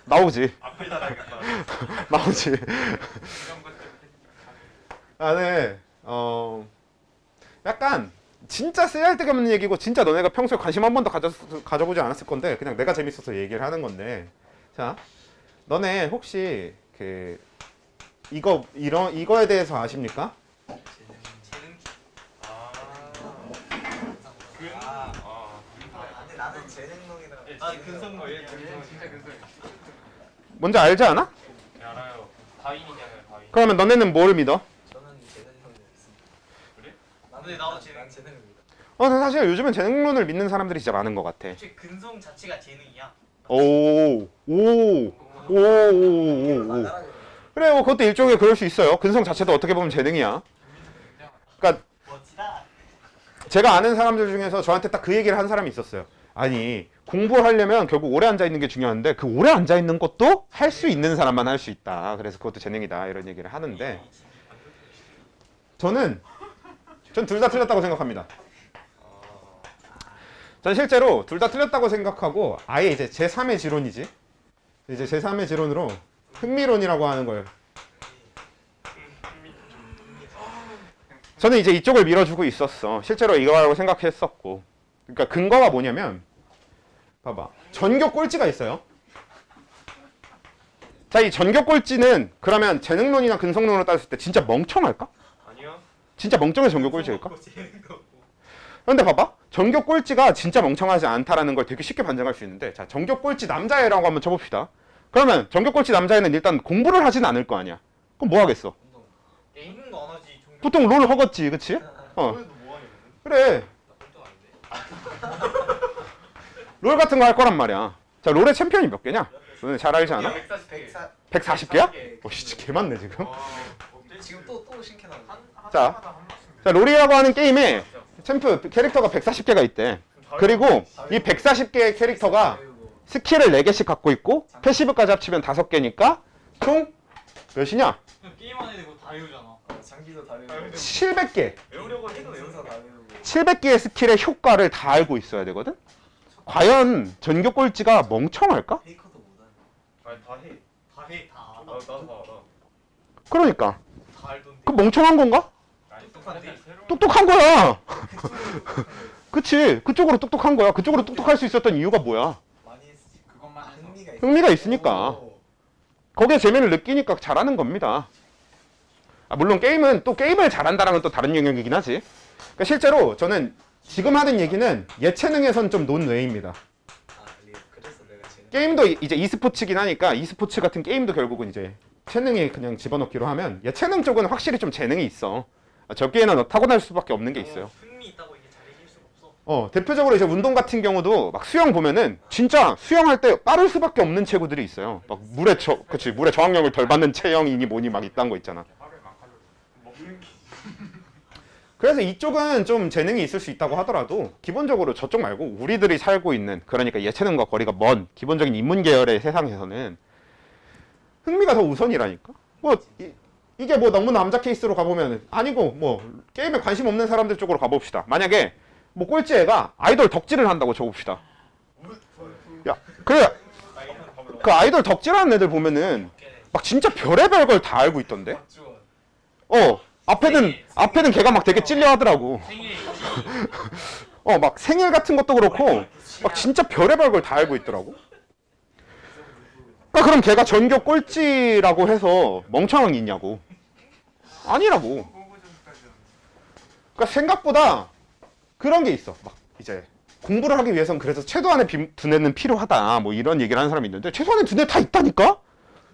나오지. 앞을 닫아야겠다. 나오지. 이런 것들. 아, 네. 약간 진짜 쓸데기 없는 얘기고 진짜 너네가 평소에 관심 한 번도 가져보지 않았을 건데 그냥 내가 재밌어서 얘기를 하는 건데 자, 너네 혹시 그 이거에 대해서 아십니까? 재능. 근데 나는 재능론이라. 근성모 얘 근성 진짜 근성. 뭔지 알지 않아? 네, 알아요. 다윈이잖아요, 다윈. 그러면 너네는 뭘 믿어? 저는 재능론을 믿습니다. 그래? 근데 나도 재능을 믿어. 근데 사실 요즘은 재능론을 믿는 사람들이 진짜 많은 것 같아. 애초에 근성 자체가 재능이야. 오. 그래, 그것도 일종의 그럴 수 있어요. 근성 자체도 어떻게 보면 재능이야. 그러니까 멋지다. 제가 아는 사람들 중에서 저한테 딱 그 얘기를 한 사람이 있었어요. 아니, 공부하려면 결국 오래 앉아 있는 게 중요한데 그 오래 앉아 있는 것도 할 수 있는 사람만 할 수 있다. 그래서 그것도 재능이다. 이런 얘기를 하는데 전 둘 다 틀렸다고 생각합니다. 전 실제로 둘 다 틀렸다고 생각하고 아예 이제 제3의 지론이지. 이제 제3의 지론으로 흥미론이라고 하는 걸 저는 이제 이쪽을 밀어주고 있었어. 실제로 이거라고 생각했었고. 그러니까 근거가 뭐냐면 봐봐. 전교 꼴찌가 있어요. 자, 이 전교 꼴찌는 그러면 재능론이나 근성론으로 따졌을 때 진짜 멍청할까? 아니요. 진짜 멍청해 전교 꼴찌일까? 재능도 없고. 그런데 봐봐. 전교 꼴찌가 진짜 멍청하지 않다라는 걸 되게 쉽게 반증할 수 있는데 자, 전교 꼴찌 남자애라고 한번 쳐봅시다. 그러면 전교 꼴찌 남자애는 일단 공부를 하진 않을 거 아니야. 그럼 뭐 하겠어? 게임은 안 하지. 종교. 보통 롤 허겄지, 그치? 그래도 뭐 하냐? 그래. 나 꼴등 아닌데. 롤 같은 거 할 거란 말이야. 자, 롤의 챔피언이 몇 개냐? 너네 잘 알지 않아? 140. 140개야? 진짜 개 많네 지금. 지금 또 신캐나고. 자, 롤이라고 하는 게임에 챔프 캐릭터가 140개가 있대. 그리고 이 140개의 캐릭터가 스킬을 4개씩 갖고 있고 패시브까지 합치면 5개니까 총 몇이냐? 게임 안에 이거 다 외우잖아. 장기도 다 외우고. 700개. 외우려고 해도 순서 다 외우고. 700개의 스킬의 효과를 다 알고 있어야 되거든? 과연 전교 꼴찌가 멍청할까? 페이커도 못하네. 아니 다 해. 다 해. 다 알아. 나도 다 알아. 그러니까 다 알던데. 그 멍청한 건가? 아니 똑똑한데. 똑똑한 거야. 그치. 그쪽으로 똑똑한 거야. 그쪽으로 똑똑할 수 있었던 이유가 뭐야? 많이 했지. 그것만 해서. 흥미가 있으니까. 거기에 재미를 느끼니까 잘하는 겁니다. 물론 게임은 또 게임을 잘한다라는 또 다른 영역이긴 하지. 그러니까 실제로 저는 지금 하는 얘기는 예체능에선 좀 논외입니다. 그래서 내가 재능. 게임도 이제 e스포츠긴 하니까 e스포츠 같은 게임도 결국은 이제 체능에 그냥 집어넣기로 하면 예체능 쪽은 확실히 좀 재능이 있어. 적기에는 타고날 수밖에 없는 게 있어요. 흥미 있다고 이게 잘 이길 수가 없어. 대표적으로 이제 운동 같은 경우도 막 수영 보면은 진짜 수영할 때 빠를 수밖에 없는 체구들이 있어요. 막 물에 저항력을 덜 받는 체형이니 뭐니 막 이딴 거 있잖아. 먹는 게. 그래서 이쪽은 좀 재능이 있을 수 있다고 하더라도 기본적으로 저쪽 말고 우리들이 살고 있는 그러니까 예체능과 거리가 먼 기본적인 인문 계열의 세상에서는 흥미가 더 우선이라니까. 이게 뭐 너무 남자 케이스로 가보면 아니고 뭐 게임에 관심 없는 사람들 쪽으로 가봅시다. 만약에 뭐 꼴찌애가 아이돌 덕질을 한다고 쳐봅시다. 야, 그래 그 아이돌 덕질하는 애들 보면은 막 진짜 별의별 걸 다 알고 있던데. 앞에는 걔가 막 되게 찔려 하더라고. 생일 막 생일 같은 것도 그렇고 막 진짜 별의별 걸 다 알고 있더라고. 그러니까 그럼 걔가 전교 꼴찌라고 해서 멍청한 게 있냐고. 아니라고. 그러니까 생각보다 그런 게 있어. 막 이제 공부를 하기 위해선 그래서 최소한의 두뇌는 필요하다. 뭐 이런 얘기를 하는 사람이 있는데 최소한의 두뇌 다 있다니까?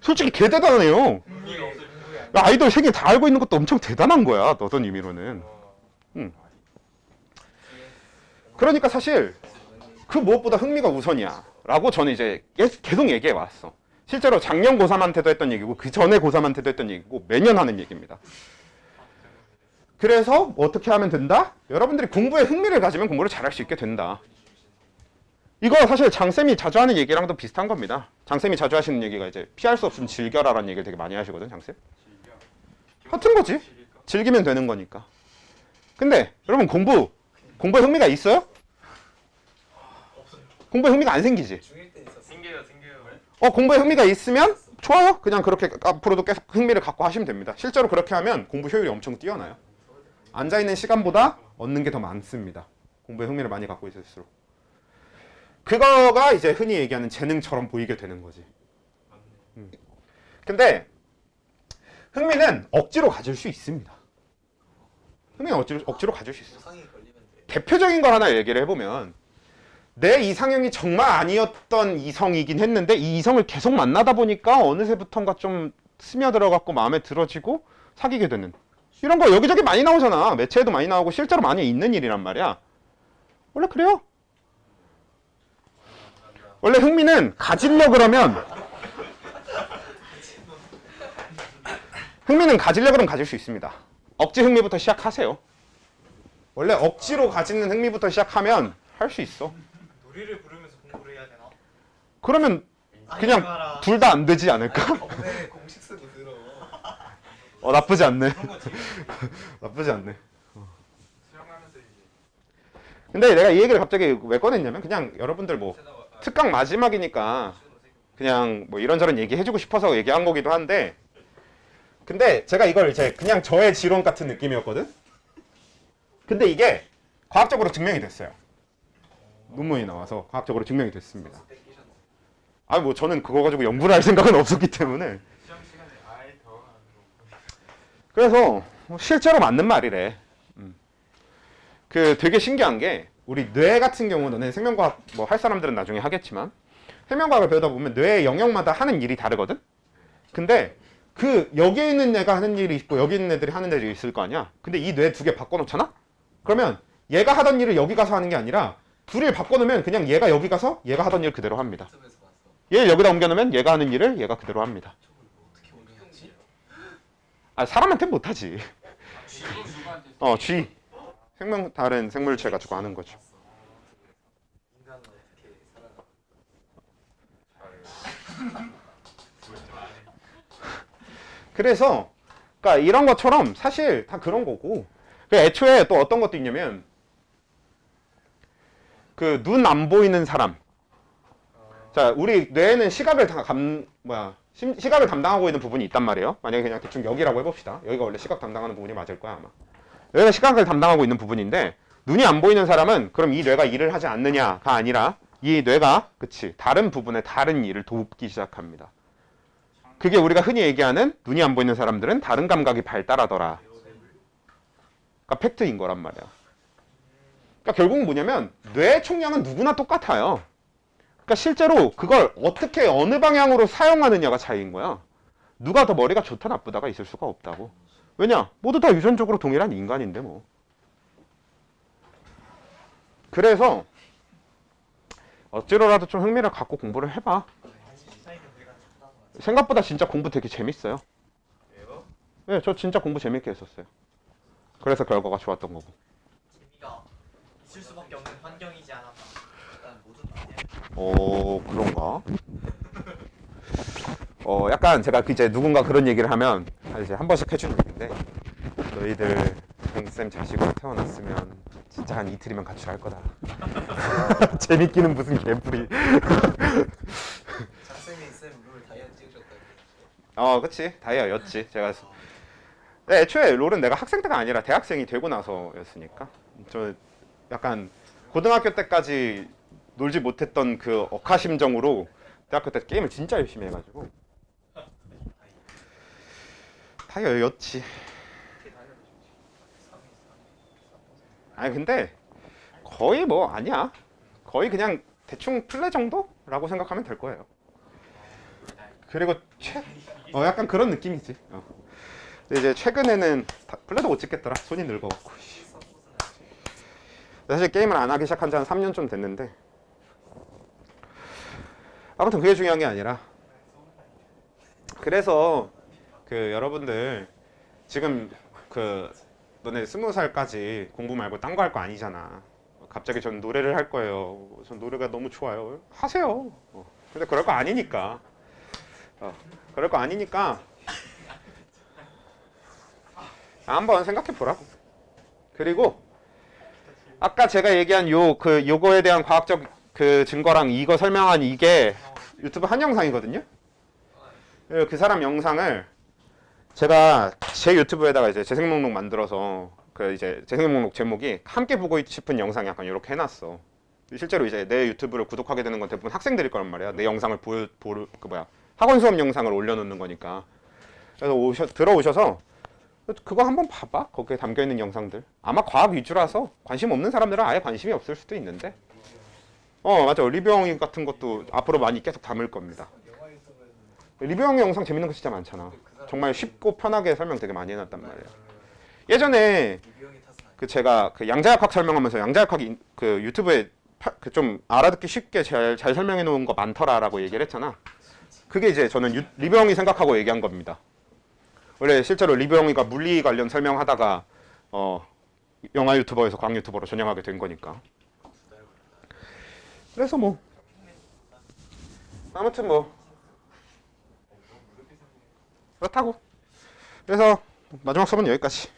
솔직히 개 대단해요. 흥미가 없어. 아이돌 생일 다 알고 있는 것도 엄청 대단한 거야. 너던 의미로는. 응. 그러니까 사실 그 무엇보다 흥미가 우선이야 라고 저는 이제 계속 얘기해 왔어. 실제로 작년 고3한테도 했던 얘기고 그 전에 고3한테도 했던 얘기고 매년 하는 얘기입니다. 그래서 어떻게 하면 된다? 여러분들이 공부에 흥미를 가지면 공부를 잘할 수 있게 된다. 이거 사실 장쌤이 자주 하는 얘기랑도 비슷한 겁니다. 장쌤이 자주 하시는 얘기가 이제 피할 수 없으면 즐겨라라는 얘기를 되게 많이 하시거든, 장쌤. 같은 거지. 즐기면 되는 거니까. 근데 여러분 공부에 흥미가 있어요? 공부에 흥미가 안 생기지. 중1 때 있었어. 생겨요. 공부에 흥미가 있으면 좋아요. 그냥 그렇게 앞으로도 계속 흥미를 갖고 하시면 됩니다. 실제로 그렇게 하면 공부 효율이 엄청 뛰어나요. 앉아있는 시간보다 얻는 게 더 많습니다. 공부에 흥미를 많이 갖고 있을수록. 그거가 이제 흔히 얘기하는 재능처럼 보이게 되는 거지. 근데 흥미는 억지로 가질 수 있습니다. 흥미는 억지로 가질 수 있어. 우상이 걸리면 돼. 대표적인 걸 하나 얘기를 해보면 내 이상형이 정말 아니었던 이성이긴 했는데 이 이성을 계속 만나다 보니까 어느새부턴가 좀 스며들어갖고 마음에 들어지고 사귀게 되는 이런 거 여기저기 많이 나오잖아. 매체에도 많이 나오고 실제로 많이 있는 일이란 말이야. 원래 그래요. 원래 흥미는 가지려 그러면 가질 수 있습니다. 억지 흥미부터 시작하세요. 원래 억지로 가지는 흥미부터 시작하면 할 수 있어. 노래를 부르면서 공부를 해야 되나? 그러면 그냥 둘 다 안 되지 않을까? 네, 공식 쓰고 들어. 나쁘지 않네. 그런 거 재밌어. 나쁘지 않네. 수영하면서 이제 근데 내가 이 얘기를 갑자기 왜 꺼냈냐면 그냥 여러분들 뭐 특강 마지막이니까 그냥 뭐 이런저런 얘기 해주고 싶어서 얘기한 거기도 한데 근데 제가 이걸 이제 그냥 저의 지론 같은 느낌이었거든? 근데 이게 과학적으로 증명이 됐어요. 논문이 나와서 과학적으로 증명이 됐습니다. 뭐 저는 그거 가지고 연구를 할 생각은 없었기 때문에 시험 시간에 아예 더 하는 거. 그래서 실제로 맞는 말이래. 그 되게 신기한 게 우리 뇌 같은 경우는 생명과학 뭐 할 사람들은 나중에 하겠지만 생명과학을 배우다 보면 뇌의 영역마다 하는 일이 다르거든. 근데 그 여기에 있는 애가 하는 일이 있고 여기 있는 애들이 하는 일이 있을 거 아니야. 근데 이 뇌 두 개 바꿔놓잖아. 그러면 얘가 하던 일을 여기 가서 하는 게 아니라 둘을 바꿔놓으면 그냥 얘가 여기 가서 얘가 하던 일 그대로 합니다. 유튜브에서 봤어. 얘를 여기다 옮겨놓으면 얘가 하는 일을 얘가 그대로 합니다. 어떻게 운영하지? 사람한테 못하지. 지금 누구한테 쥐. 다른 생물체 가지고 하는 거죠. 인간은 어떻게 살아나? 그래서 그러니까 이런 것처럼 사실 다 그런 거고 애초에 또 어떤 것도 있냐면 그 눈 안 보이는 사람 자 우리 뇌에는 시각을 시각을 담당하고 있는 부분이 있단 말이에요. 만약에 그냥 대충 여기라고 해봅시다. 여기가 원래 시각 담당하는 부분이 맞을 거야 아마. 여기가 시각을 담당하고 있는 부분인데 눈이 안 보이는 사람은 그럼 이 뇌가 일을 하지 않느냐가 아니라 이 뇌가 다른 부분의 다른 일을 돕기 시작합니다. 그게 우리가 흔히 얘기하는 눈이 안 보이는 사람들은 다른 감각이 발달하더라. 그러니까 팩트인 거란 말이야. 그러니까 결국은 뭐냐면 뇌의 총량은 누구나 똑같아요. 그러니까 실제로 그걸 어떻게 어느 방향으로 사용하느냐가 차이인 거야. 누가 더 머리가 좋다 나쁘다가 있을 수가 없다고. 왜냐? 모두 다 유전적으로 동일한 인간인데 뭐. 그래서 어찌로라도 좀 흥미를 갖고 공부를 해봐. 생각보다 진짜 공부 되게 재밌어요. 왜요? 네, 저 진짜 공부 재밌게 했었어요. 그래서 결과가 좋았던 거고. 재미가 있을 수밖에 없는 환경이지 않았나. 일단 모두 다 그런가? 약간 제가 이제 누군가 그런 얘기를 하면 이제 한 번씩 해주는 얘기인데 너희들 쌤 자식으로 태어났으면 진짜 한 이틀이면 가출할 거다. 재밌기는 무슨 개뿔이. 장쌤이 쌤룰 다이어트 찍으셨다고. 그치. 다이어였지. 제가. 근데 애초에 롤은 내가 학생 때가 아니라 대학생이 되고 나서였으니까. 저 약간 고등학교 때까지 놀지 못했던 그 억하심정으로 대학교 때 게임을 진짜 열심히 해가지고. 다이어였지. 아니 근데 거의 뭐 아니야. 거의 그냥 대충 플레 정도라고 생각하면 될 거예요. 그리고 약간 그런 느낌이지. 근데 이제 최근에는 플레도 못 찍겠더라. 손이 늙어갖고. 사실 게임을 안 하기 시작한 지 한 3년 좀 됐는데 아무튼 그게 중요한 게 아니라 그래서 그 여러분들 지금 그 너네 20살까지 공부 말고 딴 거 할 거 아니잖아. 갑자기 전 노래를 할 거예요. 전 노래가 너무 좋아요. 하세요. 근데 그럴 거 아니니까. 그럴 거 아니니까 한번 생각해 보라고. 그리고 아까 제가 얘기한 요거에 대한 과학적 그 증거랑 이거 설명한 이게 유튜브 한 영상이거든요. 그 사람 영상을 제가 제 유튜브에다가 이제 재생 목록 만들어서 그 이제 재생 목록 제목이 함께 보고 싶은 영상 약간 이렇게 해놨어. 실제로 이제 내 유튜브를 구독하게 되는 건 대부분 학생들일 거란 말이야. 내 영상을 학원 수업 영상을 올려놓는 거니까. 그래서 들어오셔서 그거 한번 봐봐. 거기에 담겨 있는 영상들. 아마 과학 위주라서 관심 없는 사람들은 아예 관심이 없을 수도 있는데. 맞아. 리뷰형 같은 것도 앞으로 많이 계속 담을 겁니다. 리뷰형 영상 재밌는 거 진짜 많잖아. 정말 쉽고 편하게 설명 되게 많이 해놨단 말이야. 예전에 그 제가 그 양자역학 설명하면서 양자역학 그 유튜브에 그 좀 알아듣기 쉽게 잘 설명해 놓은 거 많더라라고 얘기를 했잖아. 그게 이제 저는 리뷰형이 생각하고 얘기한 겁니다. 원래 실제로 리뷰형이가 물리 관련 설명하다가 영화 유튜버에서 과학 유튜버로 전향하게 된 거니까. 그래서 뭐 아무튼 뭐 그렇다고. 그래서 마지막 수업은 여기까지.